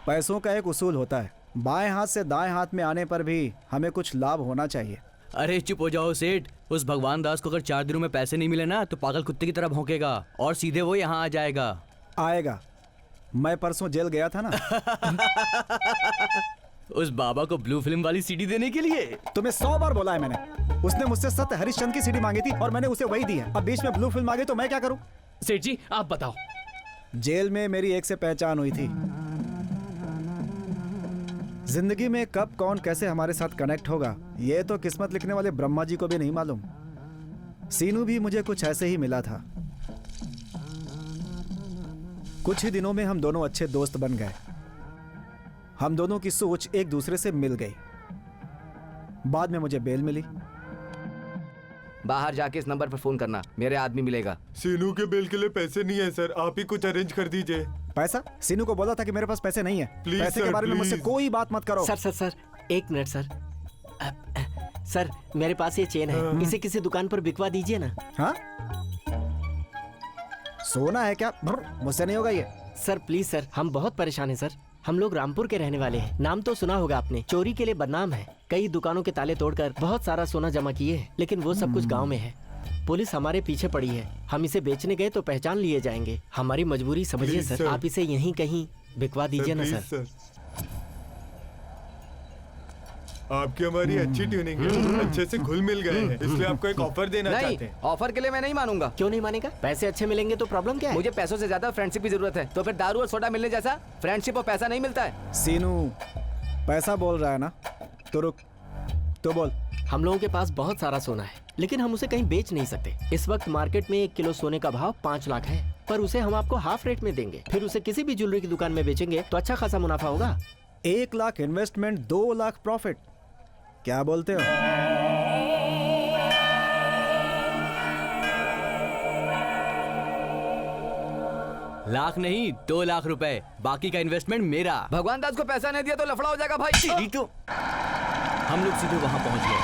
पैसों का एक उसूल होता है, बाएं हाथ से दाएं हाथ में आने पर भी हमें कुछ लाभ होना चाहिए। अरे चुप हो जाओ सेठ, उस भगवान दास को अगर 4 दिनों में पैसे नहीं मिले ना तो पागल कुत्ते की तरह भौंकेगा और सीधे वो यहाँ आ जाएगा। आएगा। मैं परसों जेल गया था ना। उस बाबा को ब्लू फिल्म वाली सीडी देने के लिए? तुम्हें 100 बार बोला है मैंने। उसने मुझसे सत्य हरिश्चंद्र की सीडी मांगी थी और मैंने उसे वही दी है। अब बीच में ब्लू फिल्म आ गई तो मैं क्या करूं? सेठ जी आप बताओ। जेल में मेरी एक से पहचान हुई थी। जिंदगी में कब कौन कैसे हमारे साथ कनेक्ट होगा ये तो किस्मत लिखने वाले ब्रह्मा जी को भी नहीं मालूम। सीनू भी मुझे कुछ ऐसे ही मिला था। कुछ ही दिनों में हम दोनों अच्छे दोस्त बन गए। हम दोनों की सोच एक दूसरे से मिल गई। बाद में मुझे बेल मिली। बाहर जाके इस नंबर पर फोन करना, मेरे आदमी मिलेगा। सीनू के बेल के लिए पैसे नहीं है सर, आप ही कुछ अरेंज कर दीजिए। पैसा? सीनू को बोला था कि मेरे पास पैसे नहीं है। प्लीज पैसे सर, के बारे में मुझसे कोई बात मत करो। Sir 1 minute sir. सर मेरे पास ये चेन है, इसे किसी दुकान पर बिकवा दीजिए ना। हाँ? सोना है क्या? मुझसे नहीं होगा ये। सर प्लीज सर, हम बहुत परेशान हैं सर। हम लोग रामपुर के रहने वाले हैं। नाम तो सुना होगा आपने। चोरी के लिए बदनाम है। कई दुकानों के ताले तोड़कर बहुत सारा सोना जमा किए हैं, लेकिन वो सब कुछ गांव में है। पुलिस हमारे पीछे पड़ी है। हम इसे बेचने गए तो पहचान लिए जाएंगे। हमारी मजबूरी समझिए Please, सर। sir. आप इसे यहीं कहीं बिकवा दीजिए ना Please, सर। आपकी हमारी अच्छी ट्यूनिंग है, अच्छे से घुल मिल गए हैं, इसलिए आपको एक ऑफर देना चाहते नहीं, हैं। ऑफर के लिए मैं नहीं मानूंगा। क्यों नहीं मानेगा? पैसे अच्छे मिलेंगे तो प्रॉब्लम क्या है? मुझे पैसों से ज्यादा फ्रेंडशिप की जरूरत है। तो फिर दारू और सोडा मिलने जैसा फ्रेंडशिप और पैसा नहीं मिलता है। सीनू पैसा बोल रहा है ना, तो रुक, तो बोल। हम लोगों के पास बहुत सारा सोना है, लेकिन हम उसे कहीं बेच नहीं सकते। इस वक्त मार्केट में 1 किलो सोने का भाव 5 लाख है, पर उसे हम आपको हाफ रेट में देंगे। फिर उसे किसी भी ज्वेलरी की दुकान में बेचेंगे तो अच्छा खासा मुनाफा होगा। 1 लाख इन्वेस्टमेंट, 2 लाख प्रॉफिट, क्या बोलते हो? लाख नहीं, 2 लाख रुपए, बाकी का इन्वेस्टमेंट मेरा। भगवान दास को पैसा नहीं दिया तो लफड़ा हो जाएगा भाई। तो हम लोग सीधे वहां पहुंच गए।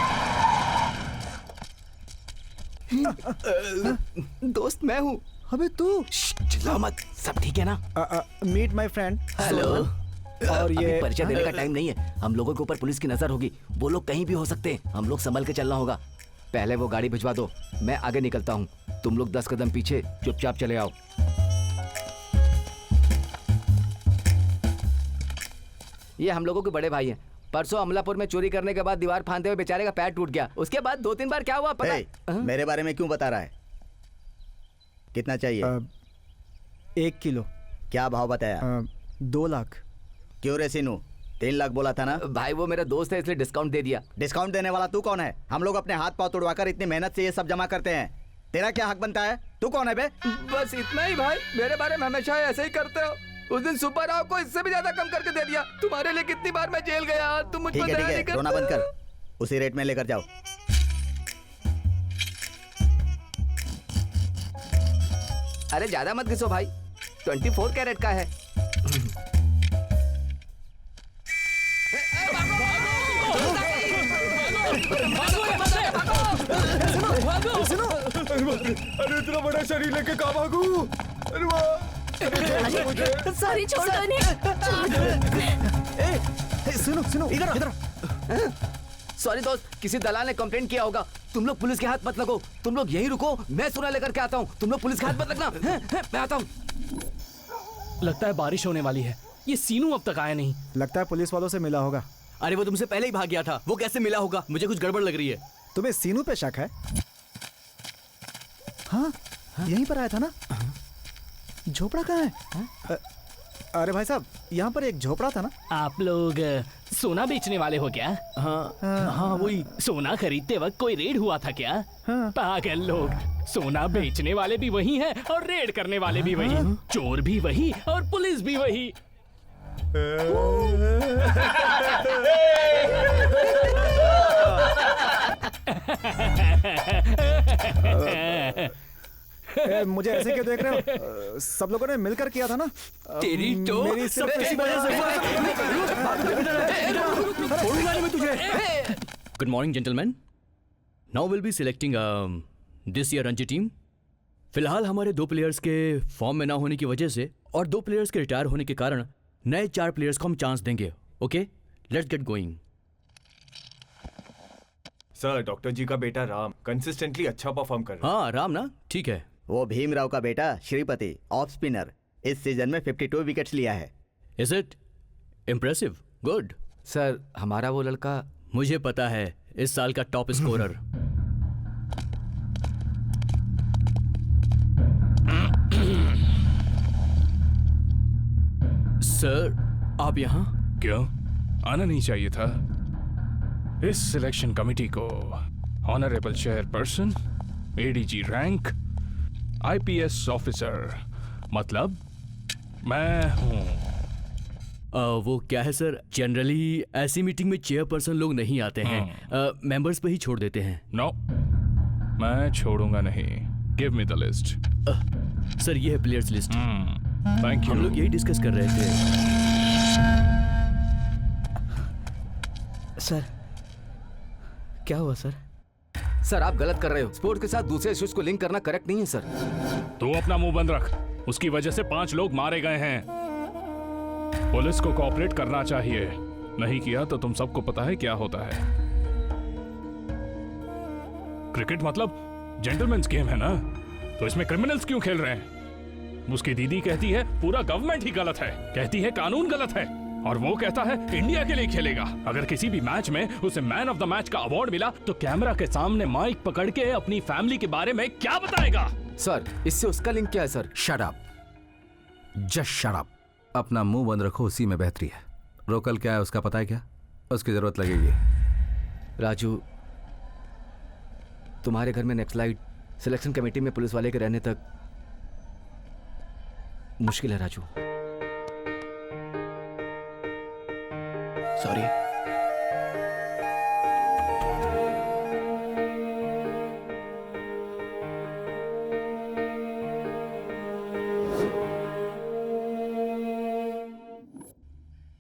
दोस्त मैं हूँ। अबे तू चिल्ला मत, सब ठीक है ना? Meet my friend. हेलो। और अभी ये परिचय देने का टाइम नहीं है। हम लोगों के ऊपर पुलिस की नजर होगी। वो लोग कहीं भी हो सकते हैं। हम लोग संभल के चलना होगा। पहले वो गाड़ी भिजवा दो, मैं आगे निकलता हूँ। तुम लोग 10 कदम पीछे चुपचाप चले आओ। ये हम लोगों के बड़े भाई हैं। परसों अमलापुर में चोरी करने के बाद दीवार फांदते हुए बेचारे का पैर टूट गया। उसके बाद 2-3 बार क्या हुआ पता? मेरे बारे में क्यों बता रहा है? कितना चाहिए? 1 किलो। क्या भाव बताया? 2 लाख। क्यों रे सीनू, 3 लाख बोला था ना? भाई वो मेरा दोस्त है इसलिए डिस्काउंट दे दिया। डिस्काउंट देने वाला तू कौन है? हम लोग अपने हाथ पांव तोड़वाकर इतनी मेहनत से ये सब जमा करते हैं। तेरा क्या हक बनता है? तू कौन है बे? बस इतना ही भाई। मेरे बारे में हमेशा ऐसे ही करते हो। उस दिन सुपर राव को इससे भी ज्यादा कम करके दे दिया। तुम्हारे लिए कितनी बार मैं जेल गया, तुम मुझ पर दया नहीं करते। रोना बंद कर, उसी रेट में लेकर जाओ। अरे ज्यादा मत घिसो भाई, 24 कैरेट का है। अरे इतना बड़ा शरीर लेके कहाँ भागू? अरे वाह! सॉरी, छोड़ दो इन्हें। सुनो सुनो, इधर। सॉरी दोस्त, किसी दलाल ने कंप्लेंट किया होगा। तुम लोग पुलिस के हाथ मत लगो। तुम लोग यहीं रुको, मैं सोना लेकर के आता हूँ। तुम लोग पुलिस के हाथ मत लगना। मैं आता हूँ। लगता है बारिश होने वाली है। ये सीनू अब तक आया नहीं। लगता है पुलिस वालों से मिला होगा। अरे वो तुमसे पहले ही भाग गया था, वो कैसे मिला होगा? मुझे कुछ गड़बड़ लग रही है। तुम्हें सीनू पे शक है? हाँ, यहीं पर आया था ना? झोपड़ा कहाँ है? अरे भाई साहब, यहाँ पर एक झोपड़ा था ना? आप लोग सोना बेचने वाले हो क्या? हाँ, वही। सोना खरीदते वक्त कोई रेड हुआ था क्या? पागल लोग, सोना बेचने वाले भी वही हैं और रेड करने वाले भी वही। चोर भी वही और पुलिस भी वही। मुझे ऐसे क्यों देख रहे हो? सब लोगों ने मिलकर किया था ना? तेरी तो मेरी सिर्फ इसी वजह से। Good morning gentleman. Now will be selecting this year Ranji team. फिलहाल हमारे 2 प्लेयर्स के फॉर्म में ना होने की वजह से और 2 प्लेयर्स के रिटायर होने के कारण नए 4 प्लेयर्स को हम चांस देंगे। Okay, let's get going. Sir, doctor ji का बेटा राम कंसिस्टेंटली अच्छा परफॉर्म कर रहा है। हाँ, राम ना, ठीक है। वो भीमराव का बेटा श्रीपति, ऑफ स्पिनर, इस सीजन में 52 विकेट्स लिया है। Is it impressive? Good. Sir, हमारा वो लड़का, मुझे पता है, इस साल का टॉप स्कोरर। सर, आप यहाँ? क्यों आना नहीं चाहिए था? इस सिलेक्शन कमेटी को honourable chairperson, ADG rank, IPS officer, मतलब मैं हूँ। वो क्या है सर, जनरली ऐसी मीटिंग में चेयरपर्सन लोग नहीं आते हैं, मेंबर्स पे ही छोड़ देते हैं। नो, मैं छोड़ूंगा नहीं। Give me the list. Sir, ये है प्लेयर्स लिस्ट। Thank you. हम लोग यही डिस्कस कर रहे थे। सर, क्या हुआ सर? सर आप गलत कर रहे हो। स्पोर्ट के साथ दूसरे इश्यूज को लिंक करना करेक्ट नहीं है सर। तू अपना मुंह बंद रख। उसकी वजह से 5 लोग मारे गए हैं। पुलिस को कोऑपरेट करना चाहिए, नहीं किया तो तुम सबको पता है क्या होता है। क्रिकेट मतलब जेंटलमैन्स गेम है ना, तो इसमें क्रिमिनल्स क्यों खेल रहे हैं? उसकी दीदी कहती है पूरा गवर्नमेंट ही गलत है, कहती है कानून गलत है, और वो कहता है इंडिया के लिए खेलेगा। अगर किसी भी मैच में उसे मैन ऑफ द मैच का अवार्ड मिला तो कैमरा के सामने माइक पकड़ के अपनी फैमिली के बारे में क्या बताएगा? सर, इससे उसका लिंक क्या है sir? Shut up, just shut up. अपना मुंह बंद रखो, उसी में बेहतरी है। रोकल क्या है उसका पता है क्या? उसकी जरूरत लगेगी। राजू, तुम्हारे घर में नक्सलाइट सिलेक्शन कमेटी में पुलिस वाले के रहने तक मुश्किल है राजू। सॉरी।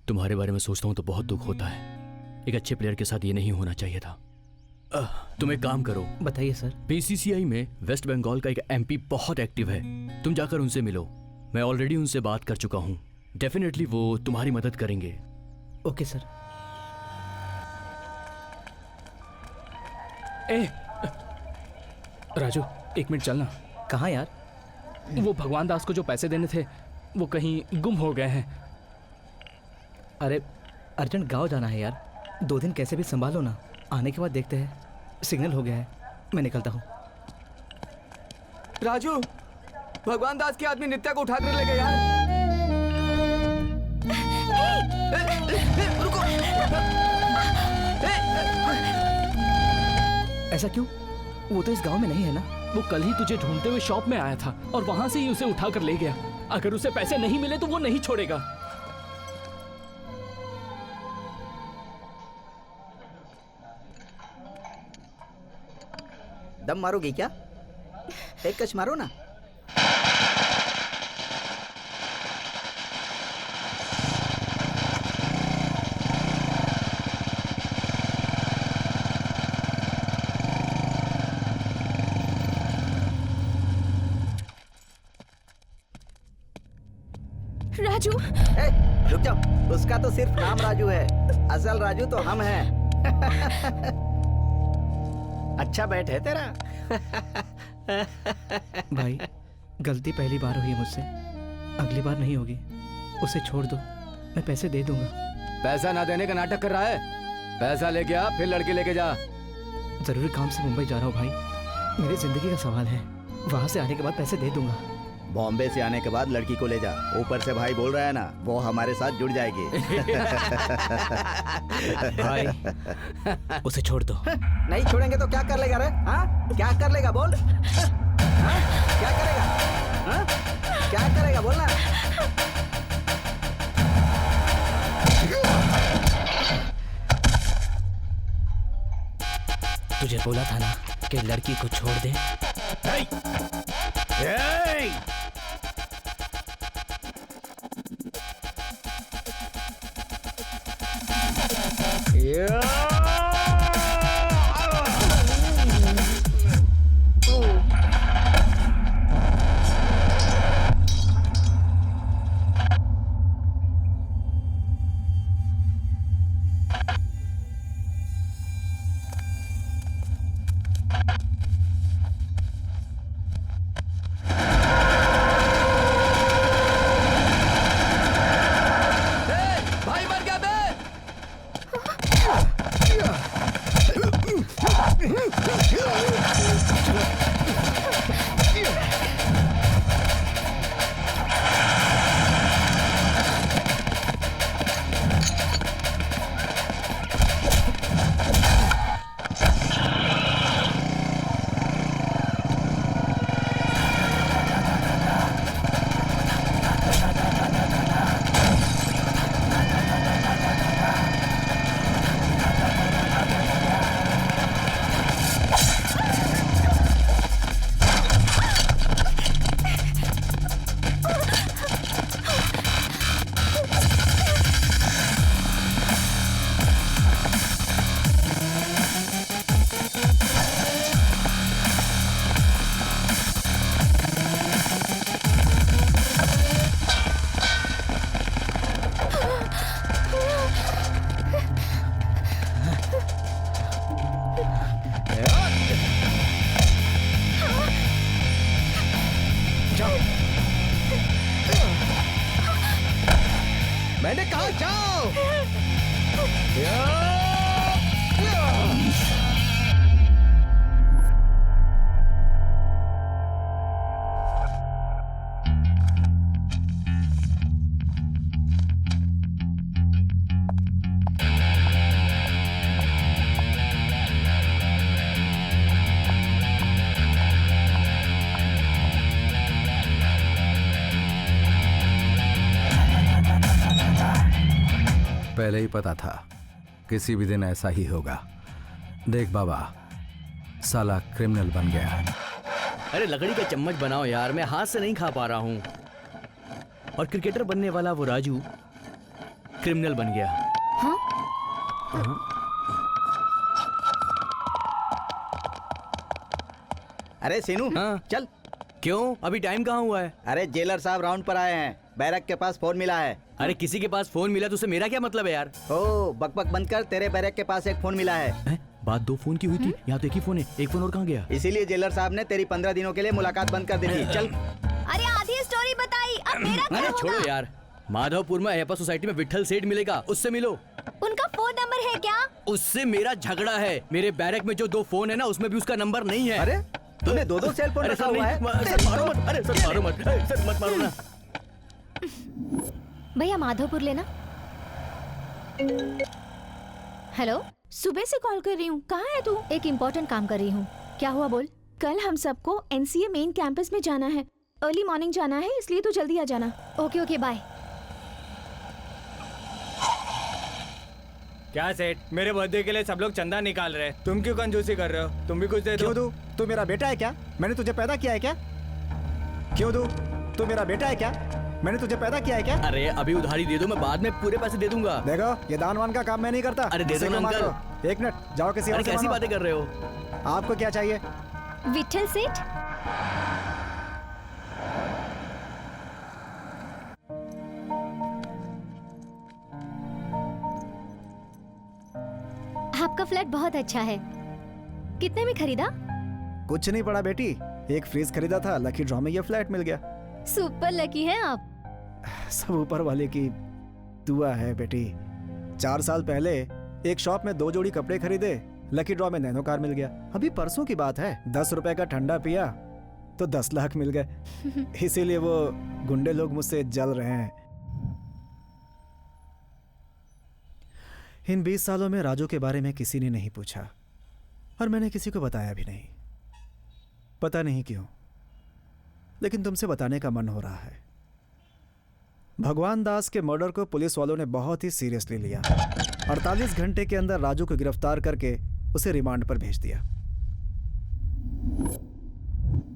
तुम्हारे बारे में सोचता हूं तो बहुत दुख होता है। एक अच्छे प्लेयर के साथ ये नहीं होना चाहिए था। तुम एक काम करो। बताइए सर। बीसीसीआई में वेस्ट बंगाल का एक एमपी बहुत एक्टिव है, तुम जाकर उनसे मिलो। मैं ऑलरेडी उनसे बात कर चुका हूं, डेफिनेटली वो तुम्हारी मदद करेंगे। Okay sir. ए राजू, एक मिनट चलना। कहाँ यार? वो भगवान दास को जो पैसे देने थे वो कहीं गुम हो गए हैं। अरे अर्जेंट गांव जाना है यार, 2 दिन कैसे भी संभालो ना, आने के बाद देखते हैं। सिग्नल हो गया है, मैं निकलता हूँ। राजू, भगवान दास के आदमी नित्या को उठाकर ले गए यार। रुको। ऐसा क्यों? वो तो इस गांव में नहीं है ना। वो कल ही तुझे ढूंढते हुए शॉप में आया था और वहां से ही उसे उठाकर ले गया। अगर उसे पैसे नहीं मिले तो वो नहीं छोड़ेगा। दम मारोगी क्या? एक कश मारो ना। राजू, रुक जाओ, उसका तो सिर्फ नाम राजू है, असल राजू तो हम हैं। अच्छा बैठ है तेरा। भाई, गलती पहली बार हुई है मुझसे, अगली बार नहीं होगी। उसे छोड़ दो, मैं पैसे दे दूंगा। पैसा ना देने का नाटक कर रहा है? पैसा लेके आ, फिर लड़की लेके जा। जरूरी काम से मुंबई जा रहा हूँ भाई, मेरी जिंदगी का सवाल है। वहां से आने के बाद पैसे दे दूंगा। बॉम्बे से आने के बाद लड़की को ले जा। ऊपर से भाई बोल रहा है ना, वो हमारे साथ जुड़ जाएगी। भाई, उसे छोड़ दो। नहीं छोड़ेंगे तो क्या कर लेगा रे? हाँ? क्या कर लेगा बोल? हाँ? क्या करेगा? हाँ? क्या करेगा बोलना? तुझे बोला था ना कि लड़की को छोड़ दे। भाई मर गया बे। मैंने कहा जाओ। पहले ही पता था किसी भी दिन ऐसा ही होगा। देख बाबा, साला क्रिमिनल बन गया है। अरे लकड़ी का चम्मच बनाओ यार, मैं हाथ से नहीं खा पा रहा हूँ। और क्रिकेटर बनने वाला वो राजू क्रिमिनल बन गया। हाँ? अरे सीनू, हाँ? चल। क्यों, अभी टाइम कहाँ हुआ है? अरे जेलर साहब राउंड पर आए हैं, बैरक के पास फोन मिला है। अरे किसी के पास फोन मिला तो उससे मेरा क्या मतलब है यार? ओ बकबक बंद कर, तेरे बैरक के पास एक फोन मिला है। बात 2 फोन की हुई थी, यहाँ तो एक ही फोन है। एक फोन और कहाँ गया? इसीलिए जेलर साहब ने तेरी 15 दिनों के लिए मुलाकात बंद कर दी थी। चल। अरे आधी स्टोरी बताई, अब मेरा क्या अरे होगा? छोड़ो यार, माधवपुर में अयप्पा सोसाइटी में विट्ठल सेठ मिलेगा, उससे मिलो। उनका फोन नंबर है क्या? उससे मेरा झगड़ा है। मेरे बैरक में जो 2 फोन है ना, उसमें भी उसका नंबर नहीं है। अरे तूने 2 सेल फोन रखा हुआ है? सर मारो मत, अरे सर मारो मत, सर मत मारो ना। भैया माधवपुर लेना। हेलो, सुबह से कॉल कर रही हूँ, कहाँ है तू? एक इम्पोर्टेंट काम कर रही हूँ। क्या हुआ बोल? कल हम सबको एनसीए मेन कैंपस में जाना है। अर्ली मॉर्निंग जाना है, इसलिए तू जल्दी आ जाना। Okay okay bye. क्या सेठ, मेरे बर्थडे के लिए सब लोग चंदा निकाल रहे हैं, तुम क्यों कंजूसी कर रहे हो? तुम भी कुछ दे दो। क्यों दूं? तू मेरा बेटा है क्या? मैंने तुझे पैदा किया है क्या? क्यों दूं? तू मेरा बेटा है क्या? मैंने तुझे पैदा किया है क्या? अरे अभी उधारी दे दो, मैं बाद में पूरे पैसे दे दूंगा। देखो, ये दान वान का काम मैं नहीं करता। अरे दे दो ना अंकल। 1 मिनट, जाओ किसी और से कैसी मांगो। बातें कर रहे हो? आपको क्या चाहिए? विट्ठल सेठ। आपका फ्लैट बहुत अच्छा है। कितने में खरीदा? कुछ नहीं पड़ा बेटी, एक फ्रिज खरीदा था, लकी ड्रॉ में ये फ्लैट मिल गया। सुपर लकी है आप। सब ऊपर वाले की दुआ है बेटी। 4 साल पहले एक शॉप में 2 जोड़ी कपड़े खरीदे, लकी ड्रॉ में नैनो कार मिल गया। अभी परसों की बात है, 10 रुपए का ठंडा पिया तो 10 लाख मिल गए। इसीलिए वो गुंडे लोग मुझसे जल रहे हैं। इन 20 सालों में राजू के बारे में किसी ने नहीं पूछा और मैंने किसी को बताया भी नहीं। पता नहीं क्यों, लेकिन तुमसे बताने का मन हो रहा है। भगवान दास के मर्डर को पुलिस वालों ने बहुत ही सीरियसली लिया। 48 घंटे के अंदर राजू को गिरफ्तार करके उसे रिमांड पर भेज दिया।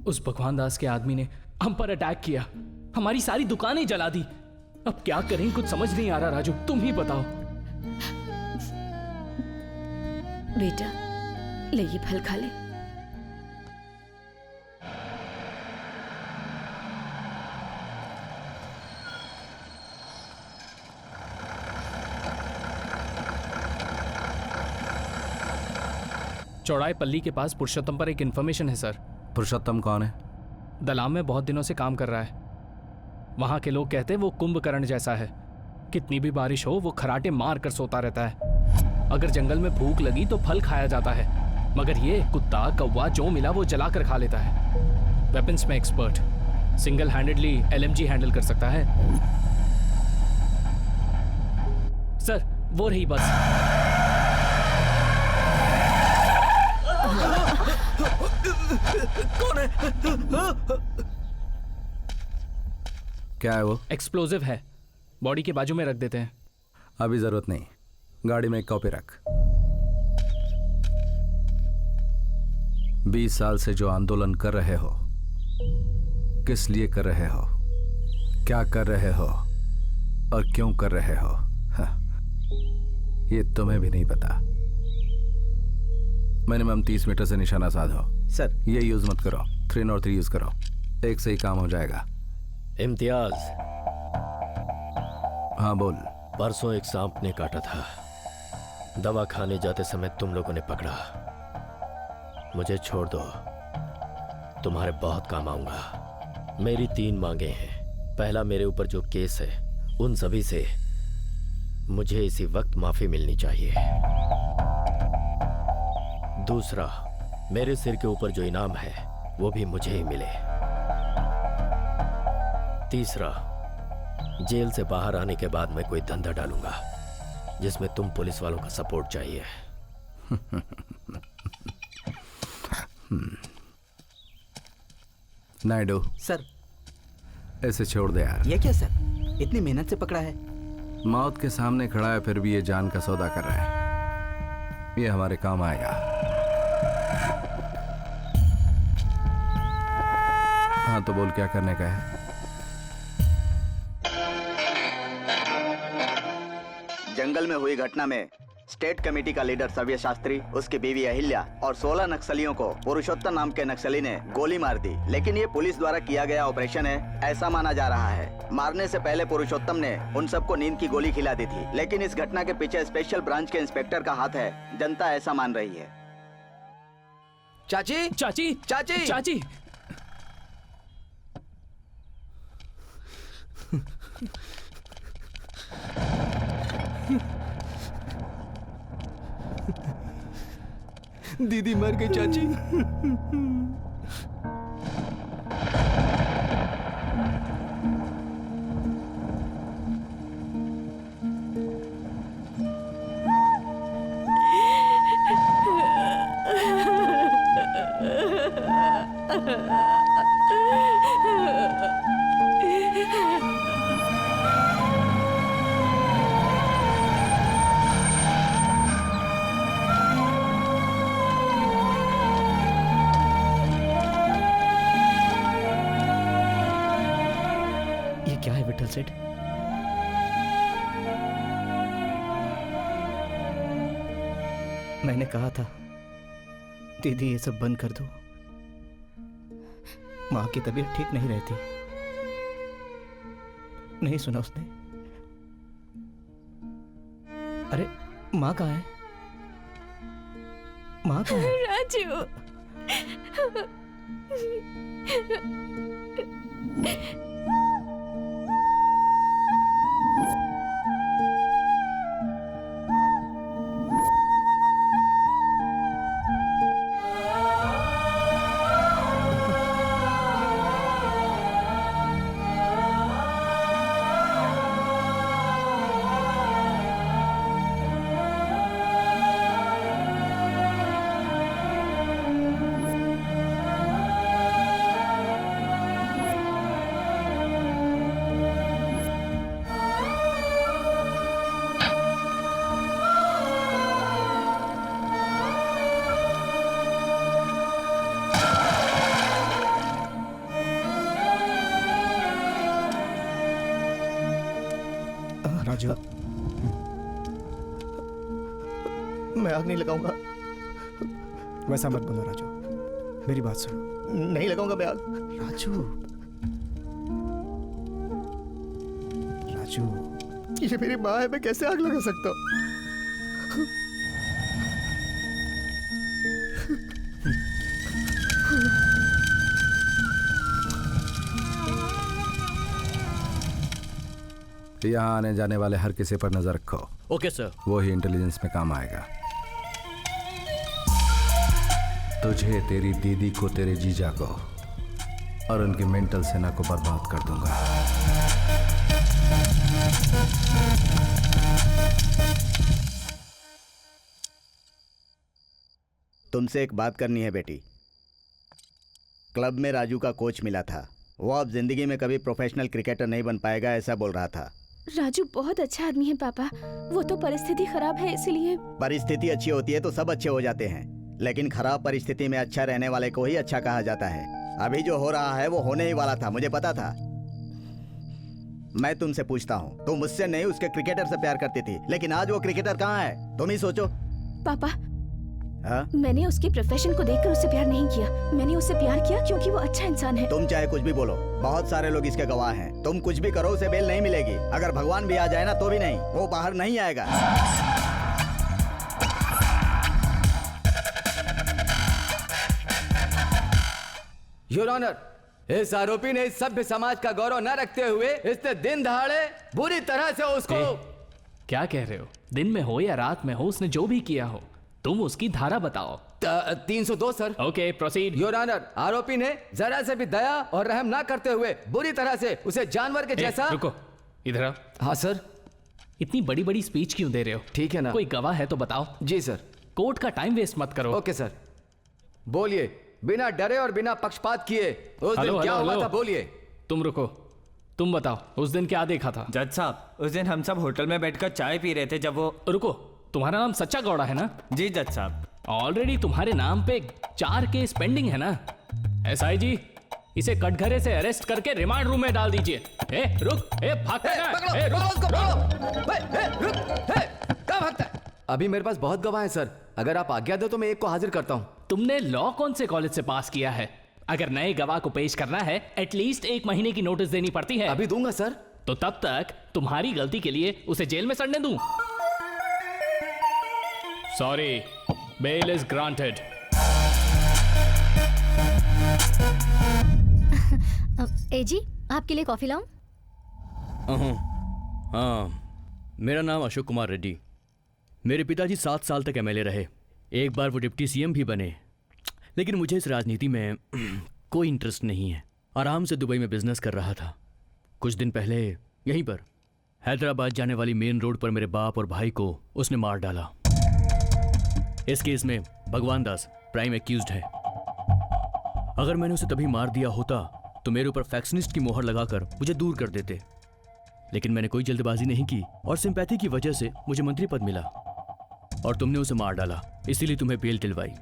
उस भगवान दास के आदमी ने हम पर अटैक किया, हमारी सारी दुकानें जला दी। अब क्या करें, कुछ समझ नहीं आ रहा। राजू तुम ही बताओ। बेटा ले ये फल खा ले। चौड़ाई पल्ली के पास पुरुषोत्तम पर एक इन्फॉर्मेशन है सर। पुरुषोत्तम कौन है? दलाम में बहुत दिनों से काम कर रहा है। वहां के लोग कहते हैं वो कुंभकर्ण जैसा है। कितनी भी बारिश हो वो खराटे मार कर सोता रहता है। अगर जंगल में भूख लगी तो फल खाया जाता है, मगर ये कुत्ता कौवा जो मिला वो जला कर खा लेता है। वेपन्स में expert, single handedly LMG handle कर सकता है। सर वो रही बस। कौन है? क्या है वो? एक्सप्लोजिव है, बॉडी के बाजू में रख देते हैं। अभी जरूरत नहीं, गाड़ी में एक कॉपी रख। 20 साल से जो आंदोलन कर रहे हो, किस लिए कर रहे हो, क्या कर रहे हो और क्यों कर रहे हो, ये तुम्हें भी नहीं पता। मिनिमम 30 मीटर से निशाना साधो। सर ये यूज मत करो, 3 और 3 यूज करो, एक से ही काम हो जाएगा। इम्तियाज। हाँ बोल। परसों एक सांप ने काटा था, दवा खाने जाते समय तुम लोगों ने पकड़ा। मुझे छोड़ दो, तुम्हारे बहुत काम आऊंगा। मेरी 3 मांगे हैं। पहला, मेरे ऊपर जो केस है उन सभी से मुझे इसी वक्त माफी मिलनी चाहिए। दूसरा, मेरे सिर के ऊपर जो इनाम है वो भी मुझे ही मिले। तीसरा, जेल से बाहर आने के बाद मैं कोई धंधा डालूंगा जिसमें तुम पुलिस वालों का सपोर्ट चाहिए। नायडू सर, ऐसे छोड़ दे यार। ये क्या सर, इतनी मेहनत से पकड़ा है। मौत के सामने खड़ा है फिर भी ये जान का सौदा कर रहा है। ये हमारे काम आएगा। हाँ तो बोल, क्या करने का है? जंगल में हुई घटना में स्टेट कमेटी का लीडर सव्य शास्त्री, उसकी बीवी अहिल्या और 16 नक्सलियों को पुरुषोत्तम नाम के नक्सली ने गोली मार दी। लेकिन ये पुलिस द्वारा किया गया ऑपरेशन है, ऐसा माना जा रहा है। मारने से पहले पुरुषोत्तम ने उन सबको नींद की गोली खिला दी थी। लेकिन इस घटना के पीछे स्पेशल ब्रांच के इंस्पेक्टर का हाथ है, जनता ऐसा मान रही है। चाची चाची चाची चाची दीदी मर गई चाची। क्या है विठल सेठ? मैंने कहा था दीदी ये सब बंद कर दो। माँ की तबीयत ठीक नहीं रहती। नहीं सुना उसने? अरे माँ कहाँ है? माँ कहाँ है? राजू, राजू, मैं आग नहीं लगाऊंगा। वैसा मत बोलो राजू, मेरी बात सुनो। नहीं लगाऊंगा मैं आग। राजू, राजू, ये मेरी माँ है, मैं कैसे आग लगा सकता हूँ? यहाँ आने जाने वाले हर किसी पर नजर रखो। Okay sir. वो ही इंटेलिजेंस में काम आएगा। तुझे, तेरी दीदी को, तेरे जीजा को और उनकी मेंटल सेना को बर्बाद कर दूंगा। तुमसे एक बात करनी है बेटी। क्लब में राजू का कोच मिला था। वो अब जिंदगी में कभी प्रोफेशनल क्रिकेटर नहीं बन पाएगा, ऐसा बोल रहा था। राजू बहुत अच्छा आदमी है पापा। वो तो परिस्थिति खराब है इसलिए। परिस्थिति अच्छी होती है तो सब अच्छे हो जाते हैं, लेकिन खराब परिस्थिति में अच्छा रहने वाले को ही अच्छा कहा जाता है। अभी जो हो रहा है वो होने ही वाला था, मुझे पता था। मैं तुमसे पूछता हूँ, तुम मुझसे नहीं उसके क्रिकेटर से प्यार करती थी, लेकिन आज वो क्रिकेटर कहाँ है? तुम ही सोचो। पापा, हाँ? मैंने उसके प्रोफेशन को देखकर उससे प्यार नहीं किया। मैंने उससे प्यार किया क्योंकि वो अच्छा इंसान है। तुम चाहे कुछ भी बोलो, बहुत सारे लोग इसके गवाह हैं। तुम कुछ भी करो, उसे बेल नहीं मिलेगी। अगर भगवान भी आ जाए ना तो भी नहीं, वो बाहर नहीं आएगा। योर ऑनर, इस आरोपी ने इस सभ्य समाज का गौरव न रखते हुए इसने दिन दहाड़े बुरी तरह से उसको क्या कह रहे हो? दिन में हो या रात में हो, उसने जो भी किया हो, तुम उसकी धारा बताओ। 302 sir. Okay, proceed. Your honour, आरोपी ने जरा से भी दया और रहम ना करते हुए बुरी तरह से उसे जानवर के जैसा। रुको, इधर आओ। हाँ सर। इतनी बड़ी बड़ी स्पीच क्यों दे रहे हो? ठीक है ना। कोई गवाह है तो बताओ। जी सर। कोर्ट का टाइम वेस्ट मत करो। Okay sir. बोलिए, बिना डरे और बिना पक्षपात किए उस दिन क्या हुआ था, बोलिए। तुम रुको, तुम बताओ उस दिन क्या देखा था? जज साहब, उस दिन हम सब होटल में बैठकर चाय पी रहे थे जब वो। रुको, तुम्हारा नाम सच्चा गौड़ा है ना? जी जज साहब। ऑलरेडी तुम्हारे नाम पे 4 केस पेंडिंग है ना? एसआई जी, इसे कटघरे से अरेस्ट करके रिमांड रूम में डाल दीजिए। रुक, भागता है। रुक। अभी मेरे पास बहुत गवाह हैं सर, अगर आप आज्ञा दो तो मैं एक को हाजिर करता हूं। तुमने लॉ कौन से कॉलेज से पास किया है? अगर नए गवाह को पेश करना है, एटलीस्ट 1 महीने की नोटिस देनी पड़ती है। अभी दूंगा सर। तो तब तक तुम्हारी गलती के लिए उसे जेल में सड़ने दूं? Sorry, bail is granted. ए जी, आपके लिए कॉफी लाऊं? हाँ, मेरा नाम अशोक कुमार रेड्डी। मेरे पिताजी 7 साल तक एमएलए रहे। एक बार वो डिप्टी सीएम भी बने, लेकिन मुझे इस राजनीति में कोई इंटरेस्ट नहीं है। आराम से दुबई में बिजनेस कर रहा था। कुछ दिन पहले यहीं पर हैदराबाद जाने वाली मेन रोड पर मेरे बाप और भाई को उसने मार डाला। इस केस में भगवान दास प्राइम एक्यूज्ड है। अगर मैंने उसे तभी मार दिया होता तो मेरे ऊपर फैक्शनिस्ट की मोहर लगाकर मुझे दूर कर देते, लेकिन मैंने कोई जल्दबाजी नहीं की और सिंपैथी की वजह से मुझे मंत्री पद मिला और तुमने उसे मार डाला, इसीलिए तुम्हें बेल दिलवाई।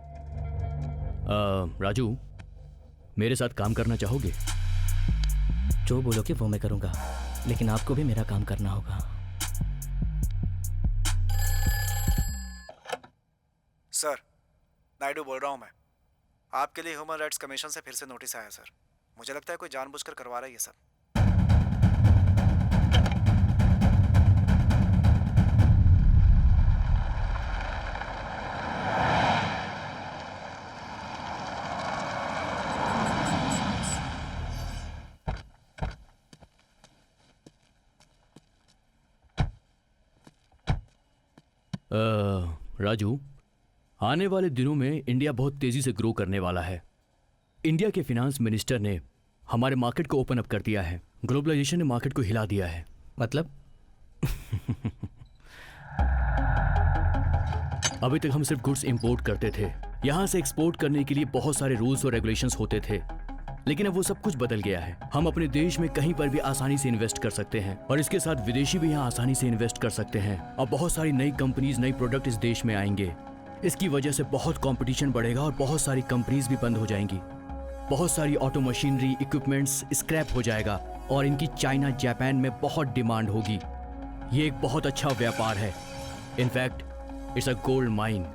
राजू, मेरे साथ काम करना चाहोगे? जो बोलोगे वो मैं करूंगा, लेकिन आपको भी मेरा काम करना होगा। सर, नायडू बोल रहा हूँ मैं। आपके लिए ह्यूमन राइट्स कमीशन से फिर से नोटिस आया सर। मुझे लगता है कोई जानबूझकर करवा रहा है ये सब। राजू, आने वाले दिनों में इंडिया बहुत तेजी से ग्रो करने वाला है। इंडिया के फिनांस मिनिस्टर ने हमारे मार्केट को ओपन अप कर दिया है। ग्लोबलाइजेशन ने मार्केट को हिला दिया है। मतलब? अभी तक हम सिर्फ गुड्स इंपोर्ट करते थे। यहाँ से एक्सपोर्ट करने के लिए बहुत सारे रूल्स और रेगुलेशंस होते थे, लेकिन अब वो सब कुछ बदल गया है। हम अपने देश में कहीं पर भी आसानी से इन्वेस्ट कर सकते हैं और इसके साथ विदेशी भी यहाँ आसानी से इन्वेस्ट कर सकते हैं। अब बहुत सारी नई कंपनीज, नई प्रोडक्ट इस देश में आएंगे। इसकी वजह से बहुत कंपटीशन बढ़ेगा और बहुत सारी कंपनीज भी बंद हो जाएंगी। बहुत सारी ऑटो मशीनरी, इक्विपमेंट्स स्क्रैप हो जाएगा और इनकी चाइना, जापान में बहुत डिमांड होगी। ये एक बहुत अच्छा व्यापार है। In fact it's a gold mine.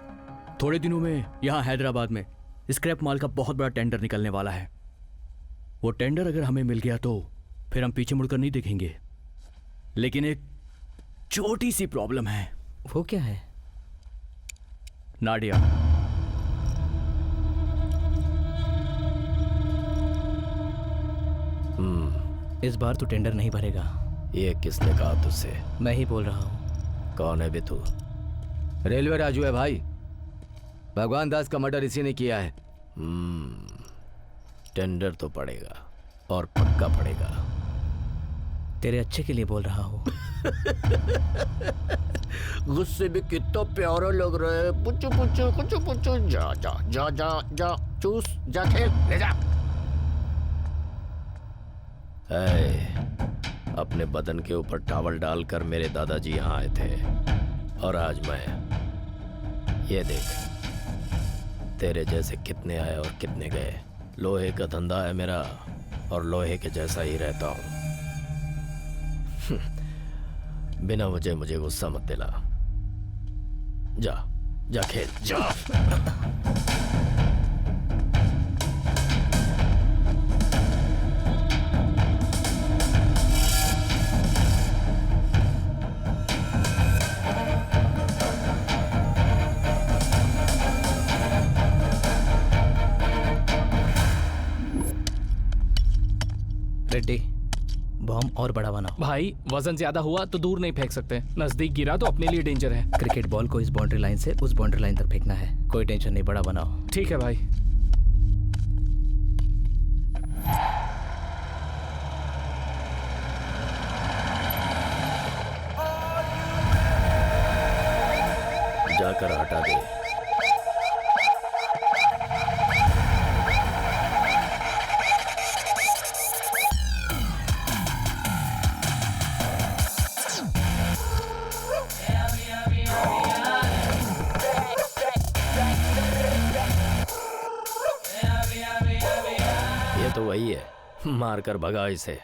थोड़े दिनों में यहाँ हैदराबाद में स्क्रैप माल का बहुत बड़ा टेंडर निकलने वाला है। वो टेंडर अगर हमें मिल गया तो फिर हम पीछे मुड़कर नहीं देखेंगे। लेकिन एक छोटी सी प्रॉब्लम है। वो क्या है? नाडिया। इस बार तो टेंडर नहीं भरेगा। ये किसने कहा तुझसे? मैं ही बोल रहा हूँ। कौन है बे तू? रेलवे राजू है भाई। भगवान दास का मर्डर इसी ने किया है। टेंडर तो पड़ेगा और पक्का पड़ेगा। तेरे अच्छे के लिए बोल रहा हूँ। गुस्से भी कितना प्यारा लग रहा है। पुच्चू पुच्चू कुचू पुच्चू। जा जा जा जा जा चूस जा, खेल ले जा। अपने बदन के ऊपर टॉवल डालकर मेरे दादाजी यहाँ आए थे और आज मैं ये देख तेरे जैसे कितने आए और कितने गए। लोहे का धंधा है मेरा और लोहे के जैसा ही रहता हूँ। बिना वजह मुझे गुस्सा मत दिला। जा जा खेल जा। रेड्डी, बॉम्ब और बड़ा बनाओ। भाई वजन ज्यादा हुआ तो दूर नहीं फेंक सकते, नजदीक गिरा तो अपने लिए डेंजर है। क्रिकेट बॉल को इस बाउंड्री लाइन से उस बाउंड्री लाइन तक फेंकना है। कोई टेंशन नहीं, बड़ा बनाओ। ठीक है भाई। जाकर हटा दे। ये तो वही है, मारकर भगा इसे।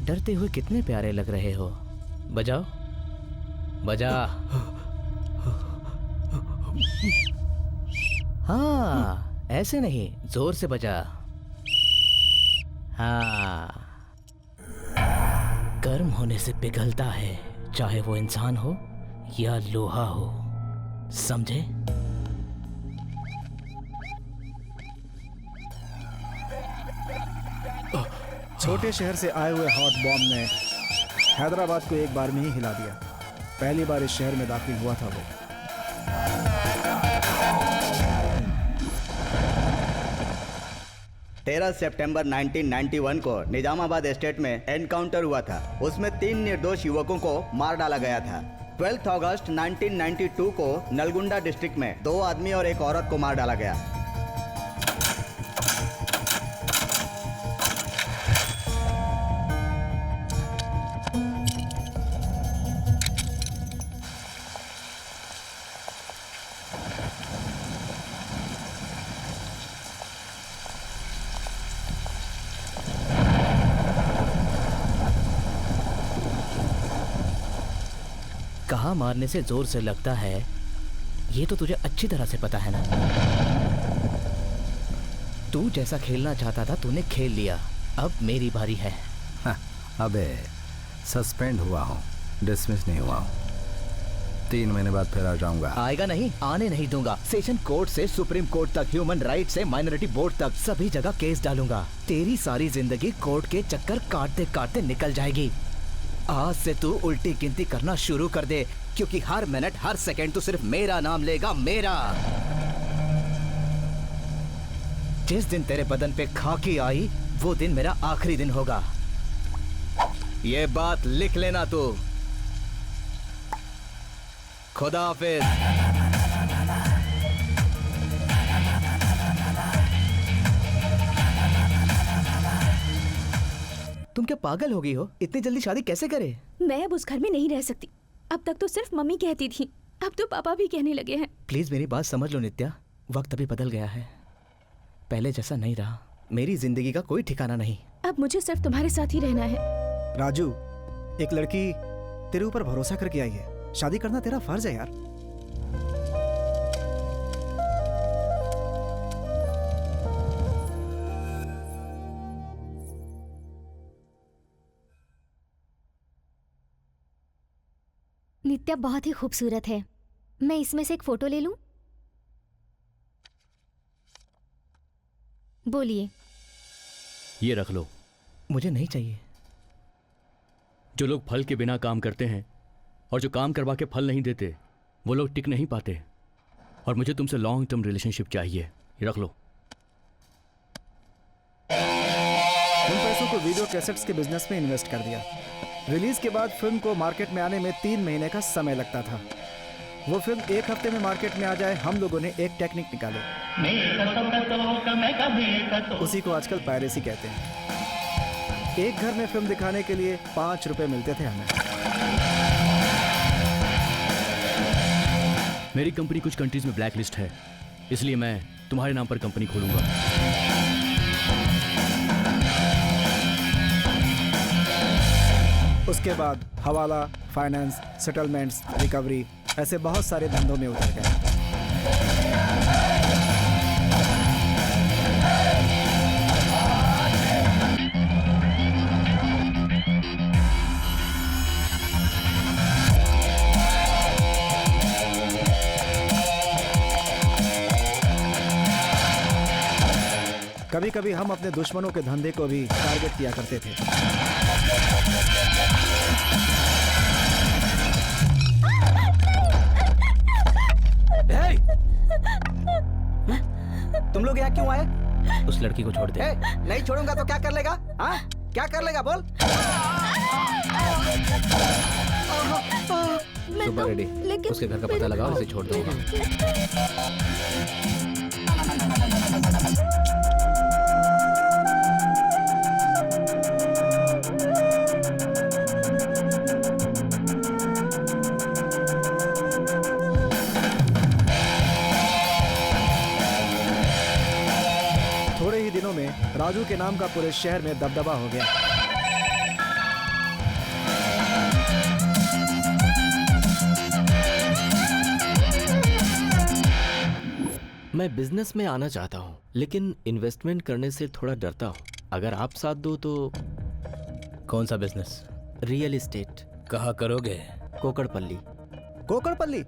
डरते हुए कितने प्यारे लग रहे हो। बजाओ बजा। हाँ ऐसे नहीं, जोर से बजा। हाँ, गर्म होने से पिघलता है, चाहे वो इंसान हो या लोहा हो, समझे? छोटे शहर से आए हुए हॉट बॉम्ब ने हैदराबाद को एक बार में ही हिला दिया। पहली बार इस शहर में दाखिल हुआ था वो। 13 सितंबर 1991 को निजामाबाद एस्टेट में एनकाउंटर हुआ था। उसमें 3 निर्दोष युवकों को मार डाला गया था। 12 अगस्त 1992 को नलगुंडा डिस्ट्रिक्ट में 2 आदमी और एक औरत को मार डाला गया। कहाँ मारने से जोर से लगता है, ये तो तुझे अच्छी तरह से पता है ना। तू जैसा खेलना चाहता था तूने खेल लिया, अब मेरी बारी है। हाँ, अबे सस्पेंड हुआ हूँ, डिसमिस नहीं हुआ हूँ। 3 महीने बाद फिर आ जाऊंगा। आएगा नहीं, आने नहीं दूंगा। सेशन कोर्ट से सुप्रीम कोर्ट तक, ह्यूमन राइट से माइनॉरिटी बोर्ड तक, सभी जगह केस डालूंगा। तेरी सारी जिंदगी कोर्ट के चक्कर काटते काटते निकल जाएगी। आज से तू उल्टी गिनती करना शुरू कर दे, क्योंकि हर मिनट हर सेकंड तू सिर्फ मेरा नाम लेगा, मेरा। जिस दिन तेरे बदन पे खाकी आई वो दिन मेरा आखिरी दिन होगा। ये बात लिख लेना तू। खुदा हाफिज। तुम क्या पागल हो गई हो? इतनी जल्दी शादी कैसे करे? मैं अब उस घर में नहीं रह सकती। अब तक तो सिर्फ मम्मी कहती थी, अब तो पापा भी कहने लगे हैं। प्लीज मेरी बात समझ लो नित्या, वक्त अभी बदल गया है, पहले जैसा नहीं रहा। मेरी जिंदगी का कोई ठिकाना नहीं। अब मुझे सिर्फ तुम्हारे साथ ही रहना है। राजू, एक लड़की तेरे ऊपर भरोसा करके आई है, शादी करना तेरा फर्ज है यार। नित्या बहुत ही खूबसूरत है। मैं इसमें से एक फोटो ले लूं? बोलिए। ये रख लो। मुझे नहीं चाहिए। जो लोग फल के बिना काम करते हैं और जो काम करवा के फल नहीं देते, वो लोग टिक नहीं पाते। और मुझे तुमसे लॉन्ग टर्म रिलेशनशिप चाहिए। ये रख लो। उन पैसों को वीडियो कैसेट्स के बिजनेस में इन्वेस्ट कर दिया। रिलीज के बाद फिल्म को मार्केट में आने में 3 महीने का समय लगता था। वो फिल्म 1 हफ्ते में मार्केट में आ जाए, हम लोगों ने एक टेक्निक निकाली। उसी को आजकल पायरेसी कहते हैं। एक घर में फिल्म दिखाने के लिए 5 रुपए मिलते थे हमें। मेरी कंपनी कुछ कंट्रीज में ब्लैक लिस्ट है, इसलिए मैं तुम्हारे नाम पर कंपनी खोलूंगा। उसके बाद हवाला, फाइनेंस, सेटलमेंट्स, रिकवरी, ऐसे बहुत सारे धंधों में उतर गए। कभी कभी हम अपने दुश्मनों के धंधे को भी टारगेट किया करते थे। तुम लोग यहाँ क्यों आए? उस लड़की को छोड़ दे। नहीं छोड़ूंगा तो क्या कर लेगा? हाँ, क्या कर लेगा बोल? सुबह रेडी, उसके घर का पता लगाओ, इसे छोड़ दो। थोड़े ही दिनों में राजू के नाम का पूरे शहर में दबदबा हो गया। मैं बिजनेस में आना चाहता हूँ, लेकिन इन्वेस्टमेंट करने से थोड़ा डरता हूँ। अगर आप साथ दो तो। कौन सा बिजनेस? Real estate. कहाँ करोगे? कोकड़पल्ली। कोकड़पल्ली?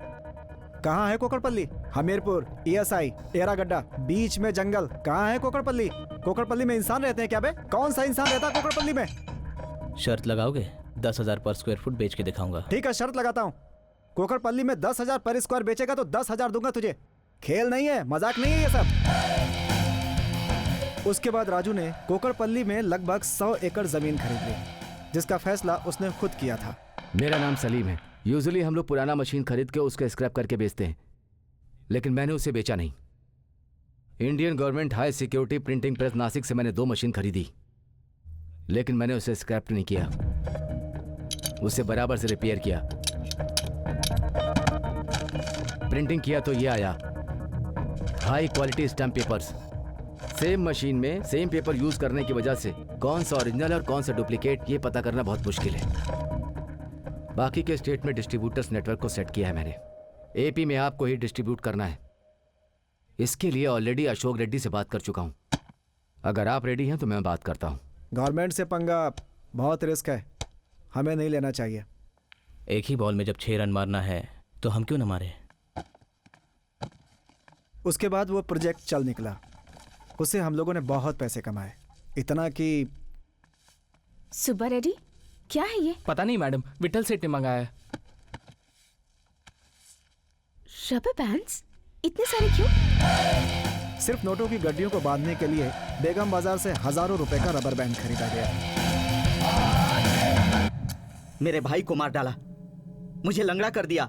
कहाँ है कोकड़पल्ली? हमीरपुर, ESI, एरागड्डा, बीच में जंगल। कहाँ है कोकड़पल्ली? कोकड़पल्ली में इंसान रहते हैं क्या बे? कौन सा इंसान रहता है कोकड़पल्ली में? शर्त लगाओगे? 10,000 पर स्क्वायर फुट बेच के दिखाऊंगा। ठीक है, शर्त लगाता हूँ। कोकड़पल्ली में 10,000 पर स्क्वायर बेचेगा तो 10,000 दूंगा तुझे। खेल नहीं है, मजाक नहीं है ये सब। उसके बाद राजू ने कोकड़पल्ली में लगभग 100 एकड़ जमीन खरीद ली, जिसका फैसला उसने खुद किया था। मेरा नाम सलीम है। यूजुअली हम लोग पुराना मशीन खरीद के उसका स्क्रैप करके बेचते हैं, लेकिन मैंने उसे बेचा नहीं। Indian government high security printing press Nashik से मैंने 2 मशीन खरीदी, लेकिन मैंने उसे स्क्रैप नहीं किया, उसे बराबर से रिपेयर किया। प्रिंटिंग किया तो ये आया, high quality stamp papers. Same machine में सेम पेपर यूज करने की वजह से कौन सा ओरिजिनल और कौन सा डुप्लीकेट ये पता करना बहुत मुश्किल है। बाकी के स्टेट में डिस्ट्रीब्यूटर्स नेटवर्क को सेट किया है मैंने। AP में आपको ही डिस्ट्रीब्यूट करना है। इसके लिए ऑलरेडी अशोक रेड्डी से बात कर चुका हूं। अगर आप रेडी हैं तो मैं बात करता हूं। गवर्नमेंट से पंगा बहुत रिस्क है, हमें नहीं लेना चाहिए। एक ही बॉल में जब 6 रन मारना है तो हम क्यों न मारे? उसके बाद वो प्रोजेक्ट चल निकला। उससे हम लोगों ने बहुत पैसे कमाए, इतना कि। सुबह रेडी, क्या है ये? पता नहीं मैडम, विठल सेठ ने मंगाया है। Rubber bands? इतने सारे क्यों? सिर्फ नोटों की गड्डियों को बांधने के लिए बेगम बाजार से हजारों रुपए का रबर बैंड खरीदा गया। मेरे भाई को मार डाला, मुझे लंगड़ा कर दिया,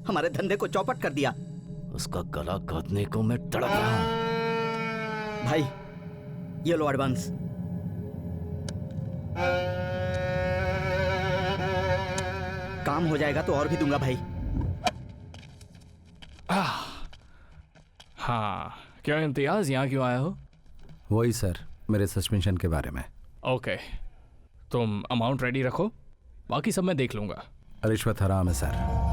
हमारे धंधे को चौपट कर दिया। उसका गला काटने को मैं तड़प रहा हूं। भाई ये लो एडवांस। काम हो जाएगा तो और भी दूंगा भाई। हाँ, क्या इम्तियाज यहाँ क्यों आया हो? वही सर, मेरे सस्पेंशन के बारे में। ओके, तुम अमाउंट रेडी रखो, बाकी सब मैं देख लूंगा। रिश्वत हराम है सर।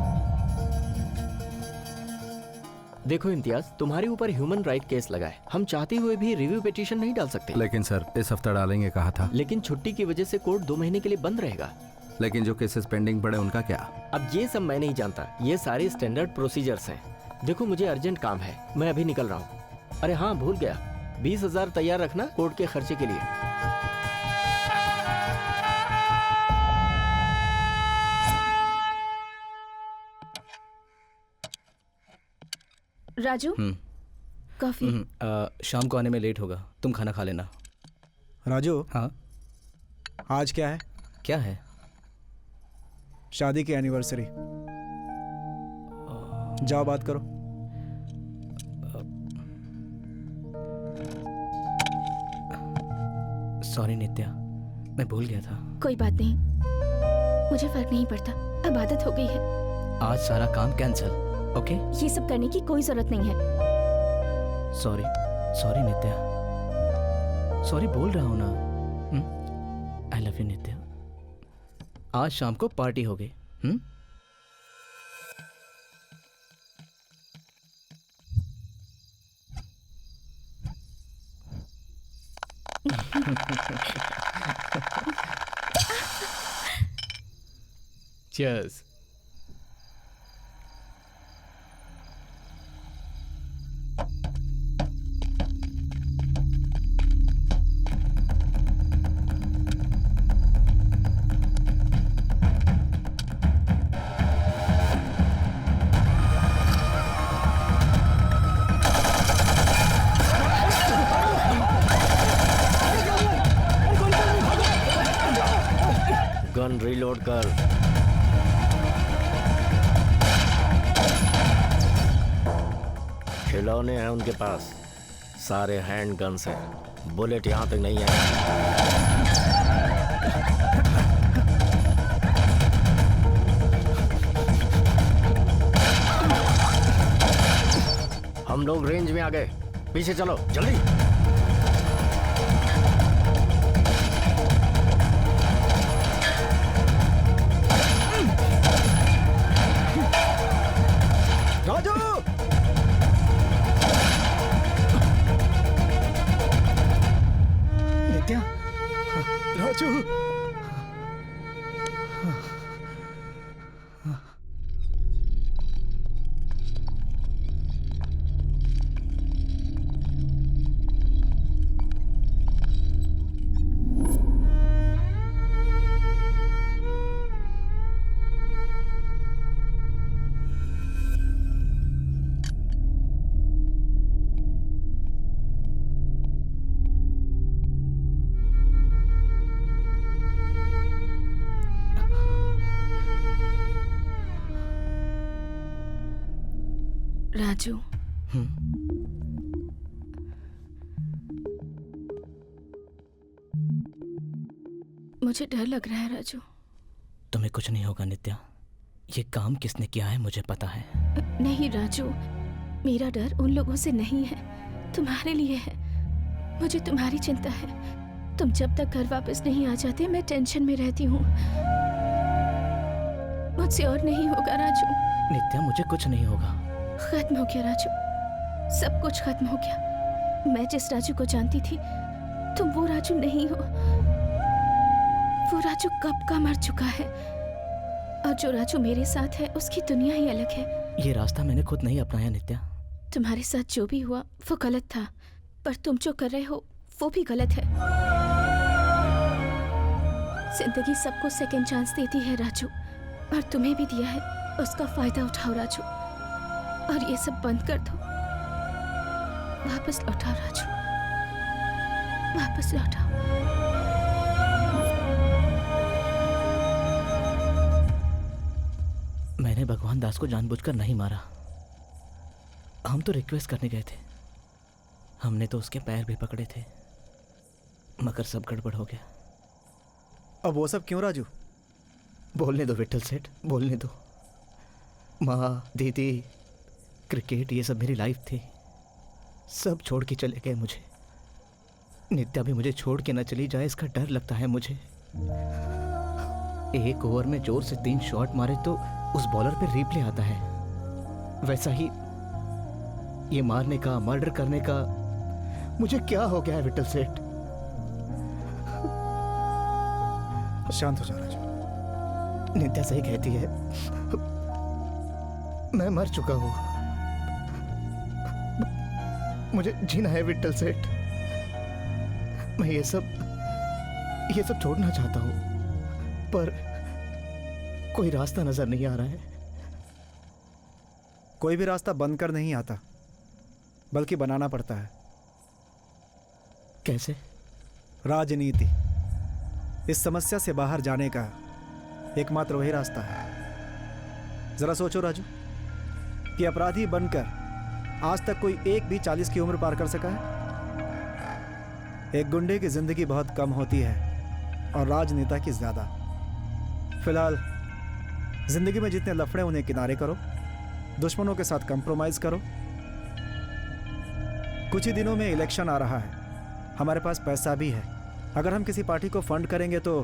देखो इम्तियाज, तुम्हारे ऊपर ह्यूमन राइट केस लगा है। हम चाहते हुए भी रिव्यू पिटीशन नहीं डाल सकते। लेकिन सर, इस हफ्ता डालेंगे कहा था। लेकिन छुट्टी की वजह से कोर्ट 2 महीने के लिए बंद रहेगा। लेकिन जो केसेस पेंडिंग पड़े उनका क्या? अब ये सब मैं नहीं जानता, ये सारे स्टैंडर्ड प्रोसीजर्स हैं। देखो मुझे अर्जेंट काम है, मैं अभी निकल रहा हूँ। अरे हाँ, भूल गया, 20,000 तैयार रखना कोर्ट के खर्चे के लिए। राजू, कॉफी। शाम को आने में लेट होगा, तुम खाना खा लेना। राजू। हाँ। आज क्या है? क्या है? शादी की एनिवर्सरी। जाओ बात करो। सॉरी नित्या, मैं भूल गया था। कोई बात नहीं, मुझे फर्क नहीं पड़ता, अब आदत हो गई है। आज सारा काम कैंसिल, ओके? ये सब करने की कोई जरूरत नहीं है। सॉरी सॉरी नित्या, सॉरी बोल रहा हूँ ना। आई लव यू नित्या। आज शाम को पार्टी होगी। Cheers. गन रीलोड कर। खिलौने हैं उनके पास, सारे हैंड गन्स हैं, बुलेट यहाँ तक नहीं है। हम लोग रेंज में आ गए, पीछे चलो जल्दी। राजू! नित्या, राजू! राजू, मुझे डर लग रहा है राजू। तुम्हें कुछ नहीं होगा नित्या, ये काम किसने किया है मुझे पता है। नहीं राजू, मेरा डर उन लोगों से नहीं है, तुम्हारे लिए है। मुझे तुम्हारी चिंता है। तुम जब तक घर वापस नहीं आ जाते मैं टेंशन में रहती हूँ। मुझसे और नहीं होगा राजू। नित्या, मुझे कुछ नहीं होगा। खत्म हो गया राजू, सब कुछ खत्म हो गया। मैं जिस राजू को जानती थी, तुम वो राजू नहीं हो। वो राजू कब का मर चुका है, और जो राजू मेरे साथ है उसकी दुनिया ही अलग है। ये रास्ता मैंने खुद नहीं अपनाया नित्या। तुम्हारे साथ जो भी हुआ वो गलत था, पर तुम जो कर रहे हो वो भी गलत है। जिंदगी सबको सेकंड चांस देती है राजू, और तुम्हें भी दिया है। उसका फायदा उठाओ राजू, और ये सब बंद कर दो। वापस लौटाओ राजू, वापस लौटाओ। मैंने भगवान दास को जानबूझकर नहीं मारा। हम तो रिक्वेस्ट करने गए थे, हमने तो उसके पैर भी पकड़े थे, मगर सब गड़बड़ हो गया। अब वो सब क्यों राजू? बोलने दो विट्ठल सेठ, बोलने दो। माँ, दीदी, क्रिकेट, ये सब मेरी लाइफ थी। सब छोड़ के चले गए मुझे। नित्या भी मुझे छोड़ के न चली जाए, इसका डर लगता है मुझे। एक ओवर में जोर से 3 शॉट मारे तो उस बॉलर पे रिप्ले आता है। वैसा ही ये मारने का, मर्डर करने का मुझे क्या हो गया है विट्ठल सेठ? शांत हो जा राजू। नित्या सही कहती है, मैं मर चुका हूं। मुझे जीना है विट्ठल सेठ। मैं ये सब छोड़ना चाहता हूं, पर कोई रास्ता नजर नहीं आ रहा है। कोई भी रास्ता बंद कर नहीं आता, बल्कि बनाना पड़ता है। कैसे? राजनीति। इस समस्या से बाहर जाने का एकमात्र वही रास्ता है। जरा सोचो राजू, कि अपराधी बनकर आज तक कोई एक भी 40 की उम्र पार कर सका है? एक गुंडे की जिंदगी बहुत कम होती है, और राजनेता की ज्यादा। फिलहाल जिंदगी में जितने लफड़े उन्हें किनारे करो, दुश्मनों के साथ कंप्रोमाइज करो। कुछ ही दिनों में इलेक्शन आ रहा है, हमारे पास पैसा भी है। अगर हम किसी पार्टी को फंड करेंगे तो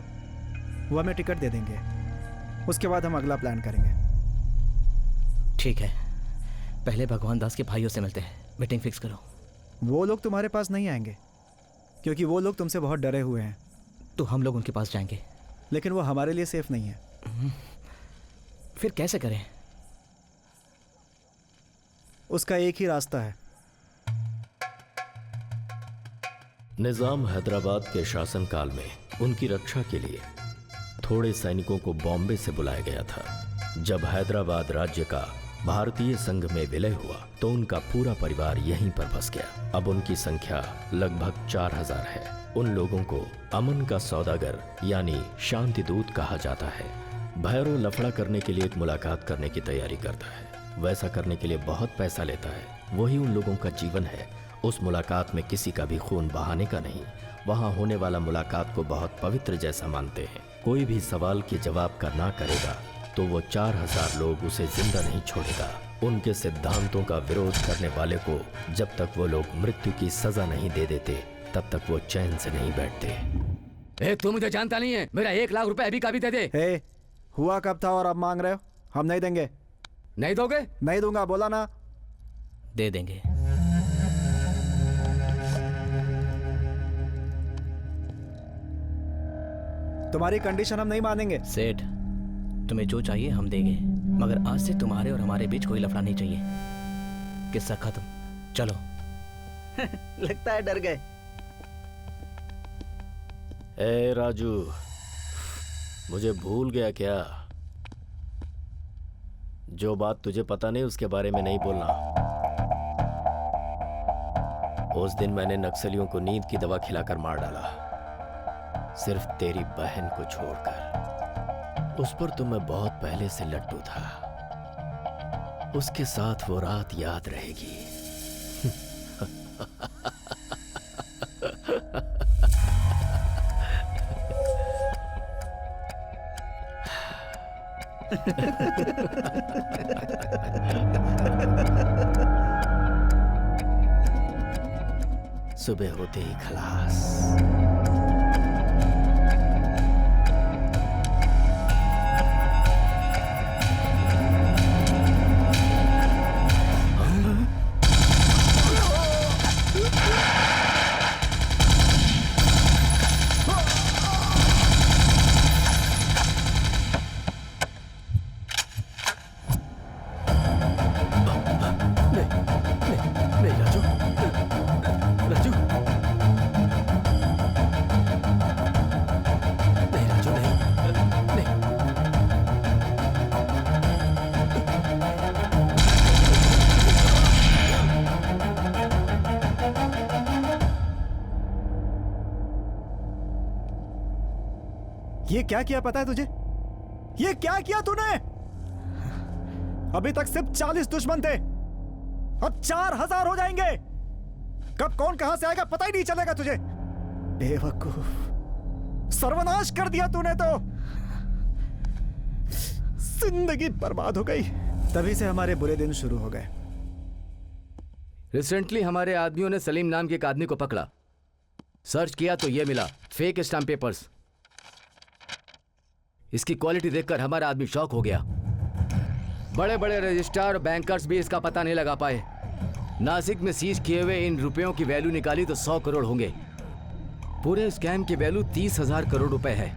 वो हमें टिकट दे देंगे, उसके बाद हम अगला प्लान करेंगे। ठीक है, पहले भगवान दास के भाइयों से मिलते हैं, मीटिंग फिक्स करो। वो लोग तुम्हारे पास नहीं आएंगे क्योंकि वो लोग तुमसे बहुत डरे हुए हैं। तो हम लोग उनके पास जाएंगे, लेकिन वो हमारे लिए सेफ नहीं है। फिर कैसे करें? उसका एक ही रास्ता है। निजाम हैदराबाद के शासनकाल में उनकी रक्षा के लिए थोड़े सैनिकों को बॉम्बे से बुलाया गया था। जब हैदराबाद राज्य का भारतीय संघ में विलय हुआ तो उनका पूरा परिवार यहीं पर बस गया। अब उनकी संख्या लगभग 4000 है। उन लोगों को अमन का सौदागर यानी शांति दूत कहा जाता है। भैरव लफड़ा करने के लिए एक मुलाकात करने की तैयारी करता है। वैसा करने के लिए बहुत पैसा लेता है। वही उन लोगों का जीवन है। उस मुलाकात में किसी का भी खून बहाने का नहीं। वहां होने वाला मुलाकात को बहुत पवित्र जैसा मानते हैं। कोई भी सवाल के जवाब का ना करेगा तो वो 4000 लोग उसे जिंदा नहीं छोड़ेगा। उनके सिद्धांतों का विरोध करने वाले को जब तक वो लोग मृत्यु की सजा नहीं दे देते तब तक वो चैन से नहीं बैठते। तू मुझे जानता नहीं है, मेरा 1 लाख रुपए अभी का भी दे दे। हे, हुआ कब था और अब मांग रहे हो? हम नहीं देंगे। नहीं दोगे? नहीं दूंगा, बोला ना। दे देंगे। तुम्हारी कंडीशन हम नहीं मानेंगे। सेठ, तुम्हें जो चाहिए हम देंगे, मगर आज से तुम्हारे और हमारे बीच कोई लफड़ा नहीं चाहिए। किस्सा खत्म, चलो। लगता है डर गए। ए राजू, मुझे भूल गया क्या? जो बात तुझे पता नहीं उसके बारे में नहीं बोलना। उस दिन मैंने नक्सलियों को नींद की दवा खिलाकर मार डाला, सिर्फ तेरी बहन को छोड़कर। उस पर तो मैं बहुत पहले से लट्टू था। उसके साथ वो रात याद रहेगी। सुबह होते ही खलास। ये क्या किया पता है तुझे? ये क्या किया तूने? अभी तक सिर्फ 40 दुश्मन थे, अब 4000 हो जाएंगे। कब कौन कहां से आएगा पता ही नहीं चलेगा तुझे। बेवकूफ, सर्वनाश कर दिया तूने तो। जिंदगी बर्बाद हो गई। तभी से हमारे बुरे दिन शुरू हो गए। रिसेंटली हमारे आदमियों ने सलीम नाम के एक आदमी को पकड़ा। सर्च किया तो ये मिला, फेक स्टैम्प पेपर्स। इसकी क्वालिटी देखकर हमारा आदमी शॉक हो गया। बड़े बड़े रजिस्ट्रार और बैंकर्स भी इसका पता नहीं लगा पाए। नासिक में सीज किए हुए इन रुपयों की वैल्यू निकाली तो 100 करोड़ होंगे। पूरे स्कैम की वैल्यू 30,000 करोड़ रुपए है।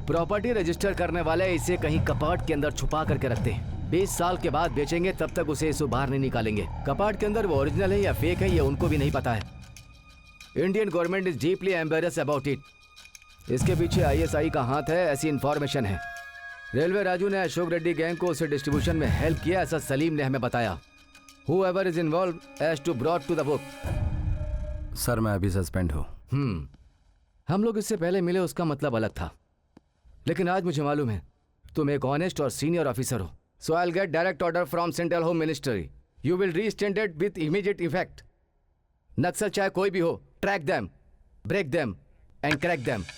प्रॉपर्टी रजिस्टर करने वाले इसे कहीं कपाट के अंदर छुपा करके रखते हैं। 20 साल के बाद बेचेंगे तब तक उसे इससे बाहर नहीं निकालेंगे। कपाट के अंदर वो ओरिजिनल है या फेक है ये उनको भी नहीं पता है। Indian government is deeply embarrassed about it. इसके पीछे ISI का हाथ है, ऐसी इंफॉर्मेशन है। रेलवे राजू ने अशोक रेड्डी गैंग को उसे डिस्ट्रीब्यूशन में हेल्प किया, ऐसा सलीम ने हमें बताया। Whoever is involved has to brought to the book. Sir मैं अभी सस्पेंड हूँ। हम लोग इससे पहले मिले उसका मतलब अलग था, लेकिन आज मुझे मालूम है तुम एक ऑनेस्ट और सीनियर ऑफिसर हो। So I'll get direct order from Central Home Ministry. You will re-stand it with immediate effect. नक्सल चाहे कोई भी हो, track them, break them and crack them.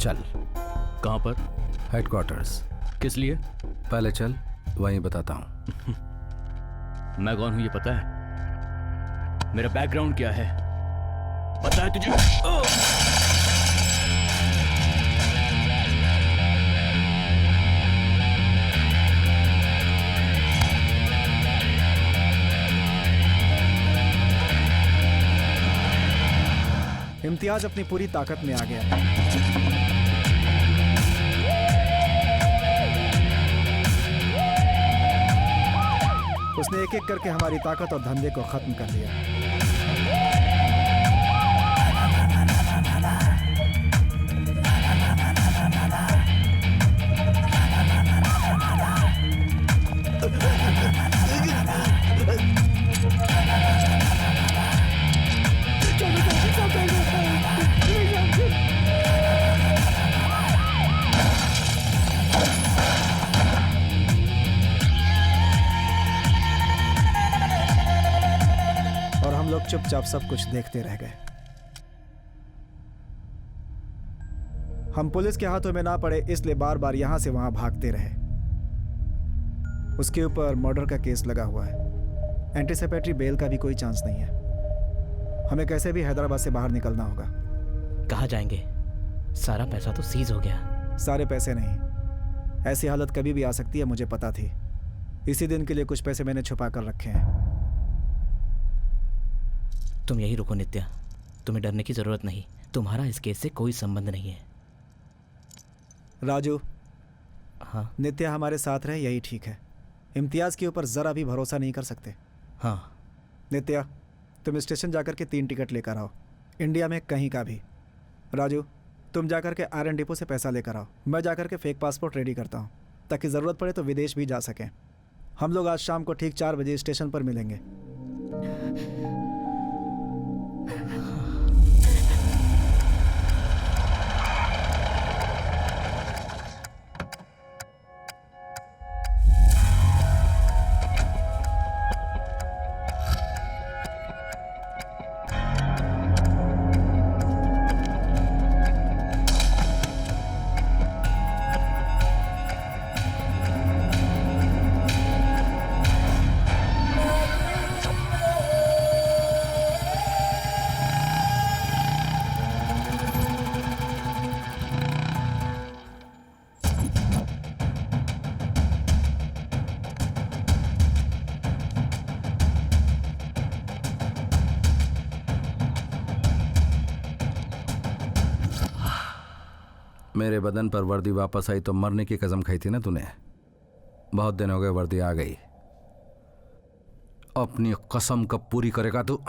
चल। कहाँ पर? हेडक्वार्टर्स। किस लिए? पहले चल, वहीं बताता हूँ। मैं कौन हूँ ये पता है? मेरा बैकग्राउंड क्या है पता है तुझे? इम्तियाज अपनी पूरी ताकत में आ गया। उसने एक एक करके हमारी ताकत और धंधे को खत्म कर दिया। चुपचाप सब कुछ देखते रह गए। हम पुलिस के हाथों में ना पड़े इसलिए बार बार यहां से वहां भागते रहे। उसके ऊपर मर्डर का केस लगा हुआ है। एंटीसिपेटरी बेल का भी कोई चांस नहीं है। हमें कैसे भी हैदराबाद से बाहर निकलना होगा। कहाँ जाएंगे? सारा पैसा तो सीज हो गया। सारे पैसे नहीं, ऐसी हालत कभी भी आ सकती है, मुझे पता थी। इसी दिन के लिए कुछ पैसे मैंने छुपा कर रखे हैं। तुम यही रुको नित्या, तुम्हें डरने की जरूरत नहीं। तुम्हारा इस केस से कोई संबंध नहीं है। राजू। हाँ? नित्या हमारे साथ रहे यही ठीक है। इम्तियाज के ऊपर जरा भी भरोसा नहीं कर सकते। हाँ। नित्या, तुम स्टेशन जाकर के 3 टिकट लेकर आओ, इंडिया में कहीं का भी। राजू, तुम जाकर के आयरन डिपो से पैसा लेकर आओ। मैं जाकर के फेक पासपोर्ट रेडी करता हूँ ताकि ज़रूरत पड़े तो विदेश भी जा सकें। हम लोग आज शाम को ठीक 4 बजे स्टेशन पर मिलेंगे। मेरे बदन पर वर्दी वापस आई तो मरने की कसम खाई थी ना तूने। बहुत दिन हो गए, वर्दी आ गई। अपनी कसम कब पूरी करेगा तू?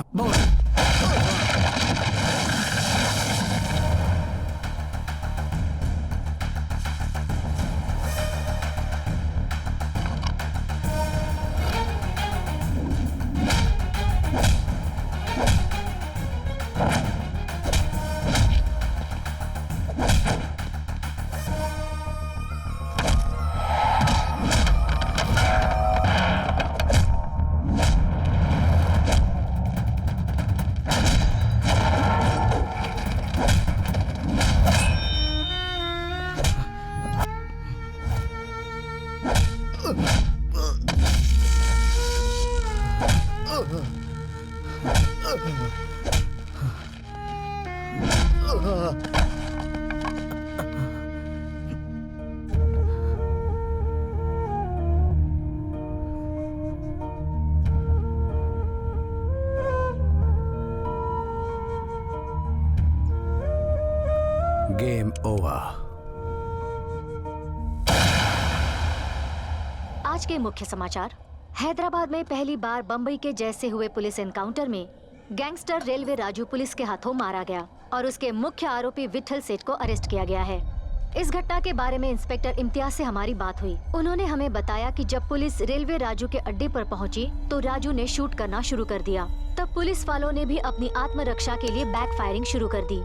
Game over. आज के मुख्य समाचार। हैदराबाद में पहली बार बंबई के जैसे हुए पुलिस एनकाउंटर में गैंगस्टर रेलवे राजू पुलिस के हाथों मारा गया और उसके मुख्य आरोपी विठल सेठ को अरेस्ट किया गया है। इस घटना के बारे में इंस्पेक्टर इम्तियाज से हमारी बात हुई। उन्होंने हमें बताया कि जब पुलिस रेलवे राजू के अड्डे पर पहुंची तो राजू ने शूट करना शुरू कर दिया। तब पुलिस वालों ने भी अपनी आत्मरक्षा के लिए बैक फायरिंग शुरू कर दी।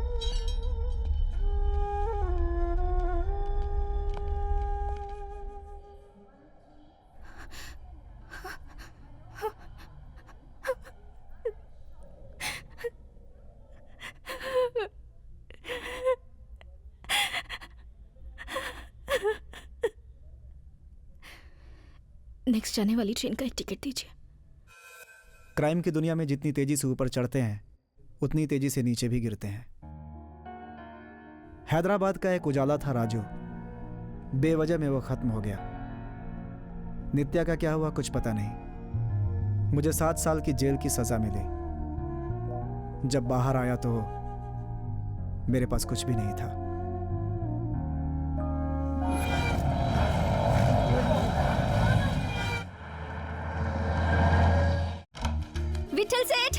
नेक्स्ट जाने वाली ट्रेन का एक टिकट दीजिए। क्राइम की दुनिया में जितनी तेजी से ऊपर चढ़ते हैं उतनी तेजी से नीचे भी गिरते हैं। हैदराबाद का एक उजाला था राजू, बेवजह में वो खत्म हो गया। नित्या का क्या हुआ कुछ पता नहीं। मुझे 7 साल की जेल की सजा मिली। जब बाहर आया तो मेरे पास कुछ भी नहीं था। विठल सेठ,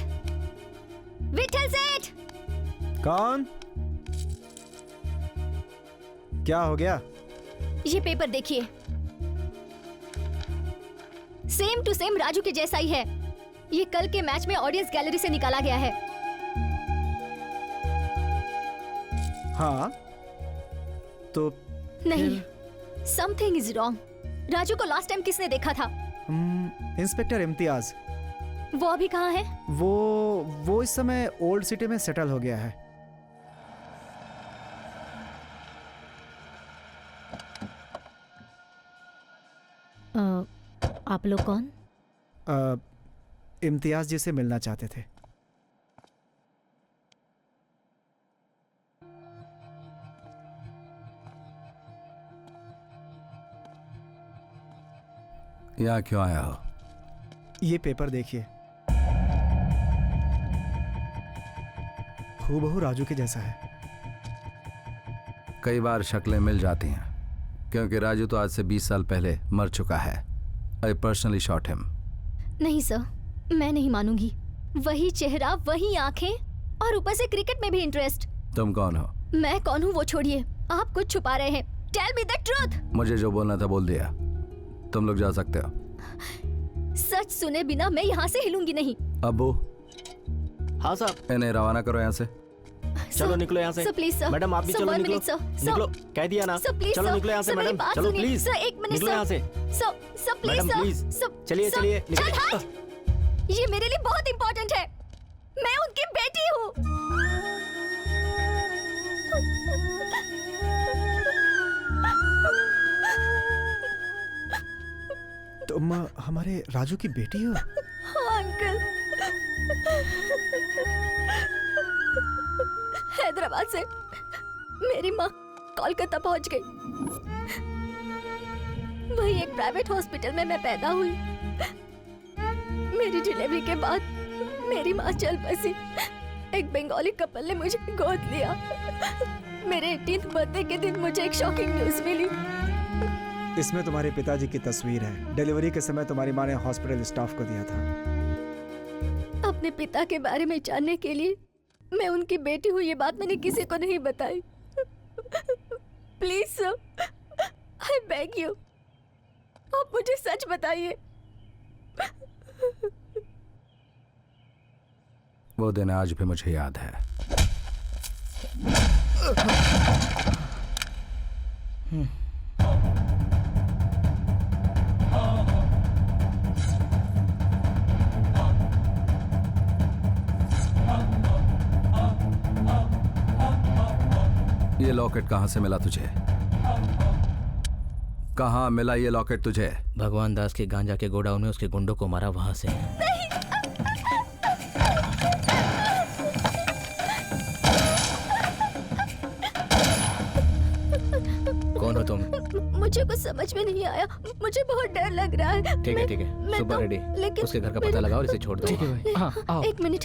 विठल सेठ। कौन? क्या हो गया? ये पेपर देखिए, सेम टू सेम राजू के जैसा ही है। ये कल के मैच में ऑडियंस गैलरी से निकाला गया है। हाँ तो नहीं, समथिंग इज रॉन्ग। राजू को लास्ट टाइम किसने देखा था? इंस्पेक्टर इम्तियाज। वो अभी कहाँ है? वो इस समय ओल्ड सिटी में सेटल हो गया है। आप लोग कौन? इम्तियाज जी से मिलना चाहते थे। यहाँ क्यों आया हो? ये पेपर देखिए, हूबहू राजू के जैसा है। कई बार शक्लें मिल जाती हैं, क्योंकि राजू तो आज से 20 साल पहले मर चुका है। I personally shot him. नहीं सर, मैं नहीं मानूंगी। वही चेहरा, वही आंखें, और ऊपर से क्रिकेट में भी इंटरेस्ट। तुम कौन हो? मैं कौन हूँ वो छोड़िए, आप कुछ छुपा रहे हैं। Tell me the truth. मुझे जो बोलना था बोल दिया। तुम लोग जा सकते हो। सच सुने बिना मैं यहाँ से हिलूंगी नहीं। अबू। हाँ साहब। इन्हें रवाना करो यहाँ से। चलो निकलो यहाँ से। Sir please sir. मैडम आप भी सर, चलो, one निकलो। minute, sir. निकलो, कह दिया ना। सर प्लीज चलो सर। निकलो यहाँ से सर, मेरी मैडम। बात चलो सुनिए। प्लीज। सर एक मिनट निकलो यहाँ से। Sir please madam sir. Please. Sir, चलिए सर, चलिए चल हट। ये मेरे लिए बहुत इंपॉर्टेंट है। मैं उनकी बेटी हूँ। तुम हमारे राजू की बेटी हो? हाँ अंकल। हैदराबाद से मेरी माँ कोलकाता पहुंच गई। वही एक प्राइवेट हॉस्पिटल में मैं पैदा हुई। मेरी डिलीवरी के बाद मेरी माँ चल बसी। एक बंगाली कपल ने मुझे गोद लिया। मेरे 18th बर्थडे के दिन मुझे एक शॉकिंग न्यूज़ मिली। इसमें तुम्हारे पिताजी की तस्वीर है। डिलीवरी के समय तुम्हारी माँ ने हॉस्पिटल स्टाफ को दिया था। अपने पिता के बारे में जानने के लिए मैं उनकी बेटी हूँ, ये बात मैंने किसी को नहीं बताई। Please sir, I beg you, आप मुझे सच बताइए। वो दिन आज भी मुझे याद है। ये लॉकेट कहाँ से मिला तुझे? कहाँ मिला ये लॉकेट तुझे? भगवान दास के गांजा के गोडाउन में उसके गुंडों को मारा, वहां से। कौन हो तुम? मुझे कुछ समझ में नहीं आया। मुझे बहुत डर लग रहा है। ठीक है ठीक है, सुबह रेडी। लेकिन उसके घर का पता लगाओ और इसे छोड़ दो। ठीक है भाई। हाँ, आओ। एक मिनट,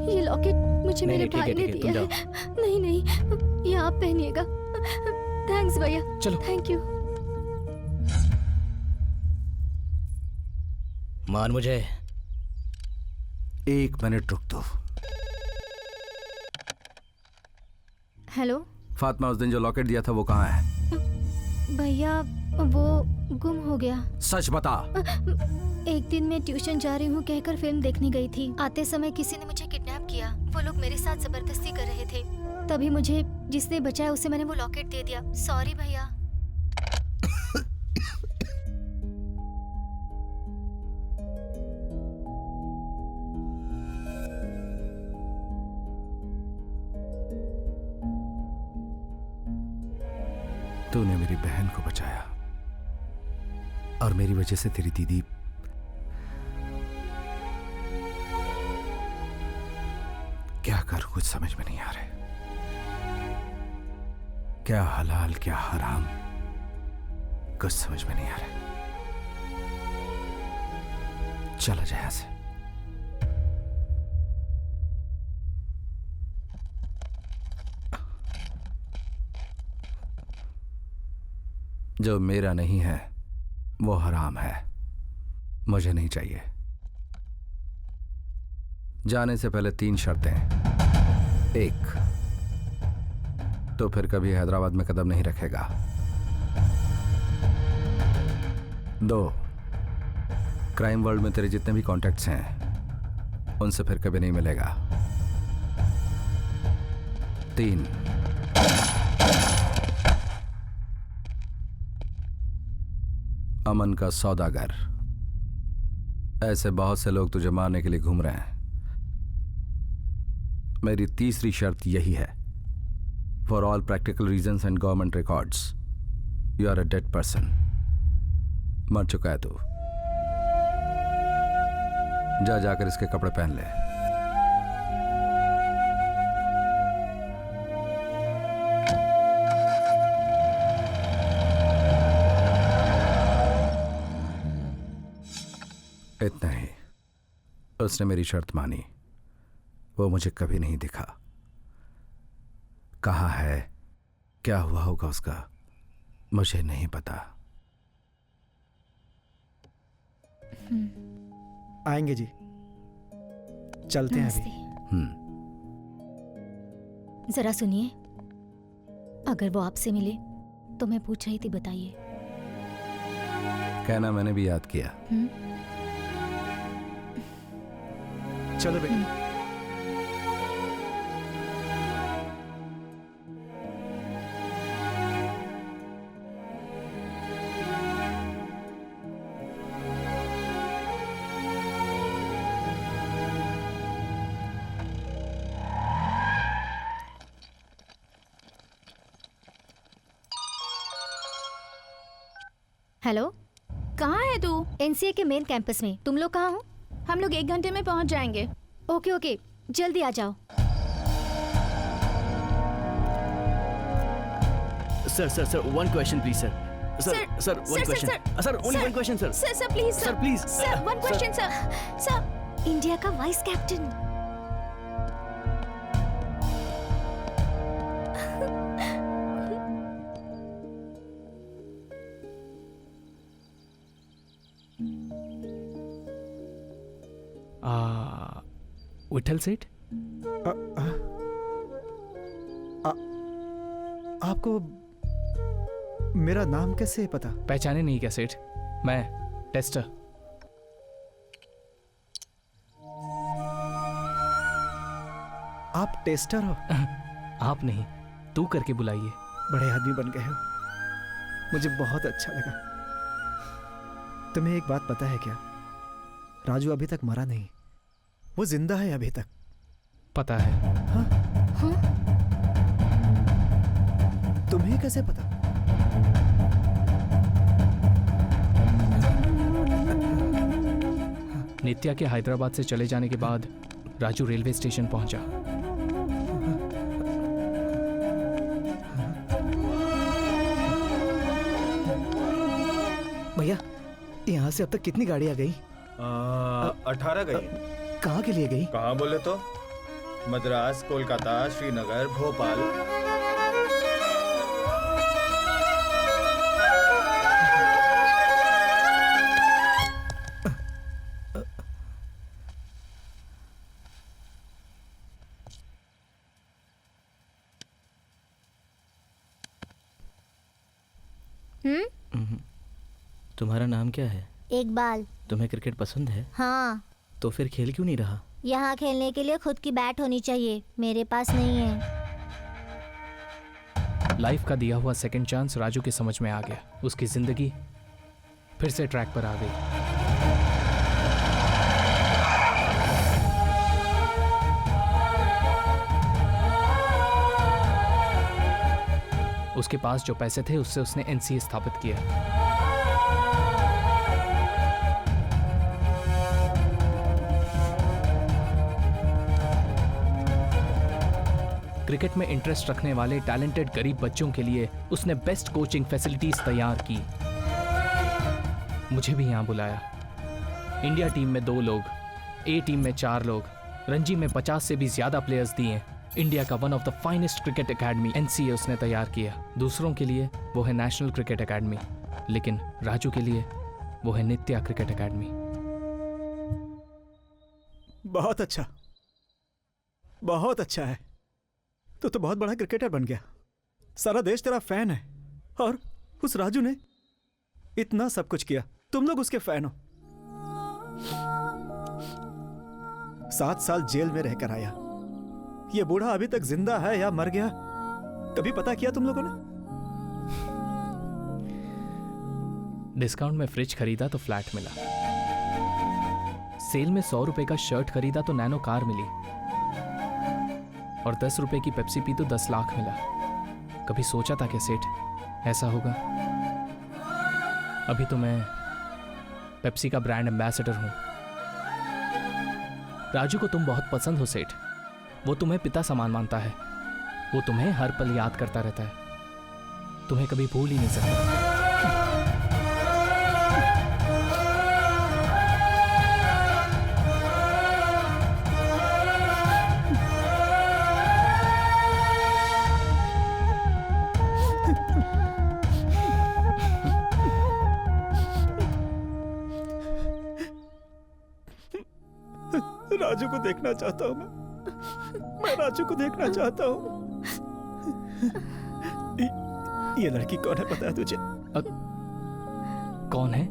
ये लॉकेट मुझे मेरे भाई ने दिया है। नहीं नहीं, ये आप पहनिएगा। थैंक्स भैया। चलो। Thank you. मान मुझे। 1 मिनट रुक दो। हेलो फातिमा, उस दिन जो लॉकेट दिया था वो कहाँ है? भैया, वो गुम हो गया। सच बता। एक दिन मैं ट्यूशन जा रही हूँ कहकर फिल्म देखने गई थी। आते समय किसी ने मुझे किडनैप किया। वो लोग मेरे साथ जबरदस्ती कर रहे थे। तभी मुझे जिसने बचाया उसे मैंने वो लॉकेट दे दिया। सॉरी भैया। तूने मेरी बहन को बचाया, और मेरी वजह से तेरी दीदी क्या करूं कुछ समझ में नहीं आ रहा है। क्या हलाल क्या हराम कुछ समझ में नहीं आ रहा। चला जाए यहां से। जो मेरा नहीं है वो हराम है, मुझे नहीं चाहिए। जाने से पहले 3 शर्तें। 1, तो फिर कभी हैदराबाद में कदम नहीं रखेगा। 2, क्राइम वर्ल्ड में तेरे जितने भी कॉन्टैक्ट्स हैं उनसे फिर कभी नहीं मिलेगा। 3, अमन का सौदागर। ऐसे बहुत से लोग तुझे मारने के लिए घूम रहे हैं। मेरी तीसरी शर्त यही है, for all practical reasons and government records, you are a dead person. मर चुका है तू। जाकर इसके कपड़े पहन ले। इतना ही। उसने मेरी शर्त मानी। वो मुझे कभी नहीं दिखा। कहाँ है, क्या हुआ होगा उसका, मुझे नहीं पता। आएंगे जी, चलते हैं अभी। जरा सुनिए, अगर वो आपसे मिले तो मैं पूछ रही थी, बताइए। कहना मैंने भी याद किया। चलो बेटी। हेलो, कहाँ है तू? एनसीए के मेन कैंपस में। तुम लोग कहाँ हो? हम लोग 1 घंटे में पहुंच जाएंगे। ओके ओके, जल्दी आ जाओ। Sir 1 question please sir. Sir 1 question sir, only 1 question sir. Sir please sir please sir 1 question sir. India का वाइस कैप्टन। विठल सेठ, आपको मेरा नाम कैसे पता? पहचाने नहीं क्या सेठ? मैं टेस्टर। आप टेस्टर हो? आप नहीं, तू करके बुलाइए। बड़े आदमी बन गए हो, मुझे बहुत अच्छा लगा। तुम्हें एक बात पता है क्या? राजू अभी तक मरा नहीं, वो जिंदा है अभी तक। पता है। हाँ? हाँ? तुम्हें कैसे पता? नित्या के हैदराबाद से चले जाने के बाद राजू रेलवे स्टेशन पहुंचा। भैया, यहाँ से अब तक कितनी गाड़ियाँ गई? 18 गई। कहाँ के लिए गई? कहाँ बोले तो? मद्रास, कोलकाता, श्रीनगर, भोपाल। तुम्हारा नाम क्या है? इकबाल। तुम्हें क्रिकेट पसंद है? हाँ। तो फिर खेल क्यों नहीं रहा? यहाँ खेलने के लिए खुद की बैट होनी चाहिए, मेरे पास नहीं है। लाइफ का दिया हुआ सेकंड चांस राजू के समझ में आ गया। उसकी जिंदगी फिर से ट्रैक पर आ गई। उसके पास जो पैसे थे उससे उसने एनसीए स्थापित किया। क्रिकेट में इंटरेस्ट रखने वाले टैलेंटेड गरीब बच्चों के लिए उसने बेस्ट कोचिंग फैसिलिटीज तैयार की। मुझे भी यहाँ बुलाया। इंडिया टीम में 2 लोग, ए टीम में 4 लोग, रणजी में 50 से भी ज्यादा प्लेयर्स दिए। इंडिया का one of the finest cricket academy NCA उसने तैयार किया। दूसरों के लिए वो है नेशनल क्रिकेट एकेडमी, लेकिन राजू के लिए वो है नित्या क्रिकेट एकेडमी। बहुत अच्छा, बहुत अच्छा है। तो बहुत बड़ा क्रिकेटर बन गया। सारा देश तेरा फैन है और उस राजू ने इतना सब कुछ किया, तुम लोग उसके फैन हो। 7 साल जेल में रहकर आया। ये बूढ़ा अभी तक जिंदा है या मर गया, कभी पता किया तुम लोगों ने? डिस्काउंट में फ्रिज खरीदा तो फ्लैट मिला। सेल में 100 रुपए का शर्ट खरीदा तो नैनो कार मिली। और 10 रुपए की पेप्सी पी तो 10 लाख मिला। कभी सोचा था क्या सेठ ऐसा होगा? अभी तो मैं पेप्सी का ब्रांड एम्बेसडर हूं। राजू को तुम बहुत पसंद हो सेठ। वो तुम्हें पिता समान मानता है। वो तुम्हें हर पल याद करता रहता है। तुम्हें कभी भूल ही नहीं सकता। राजू को देखना चाहता हूं मैं राजू को देखना चाहता हूं। ये लड़की कौन है पता है तुझे? कौन है?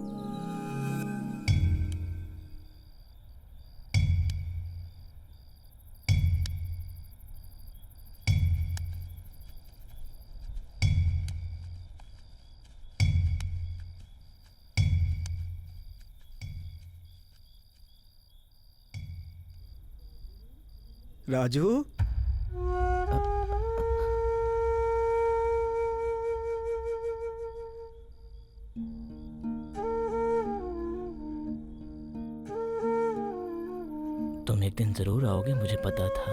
राजू, तुम एक दिन जरूर आओगे, मुझे पता था।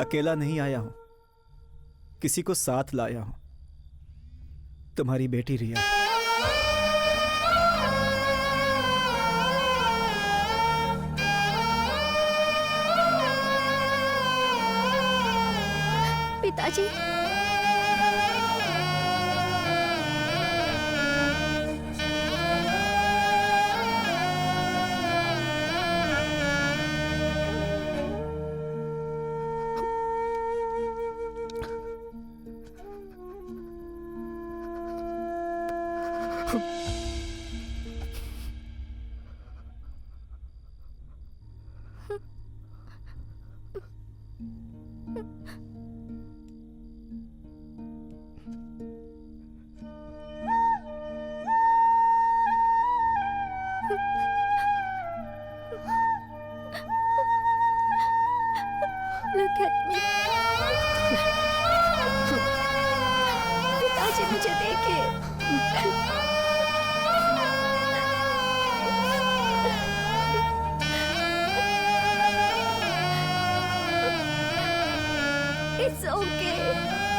अकेला नहीं आया हूं, किसी को साथ लाया हूं। तुम्हारी बेटी रिया। पिताजी, look at me. पिताजी मुझे देखिए। It's okay.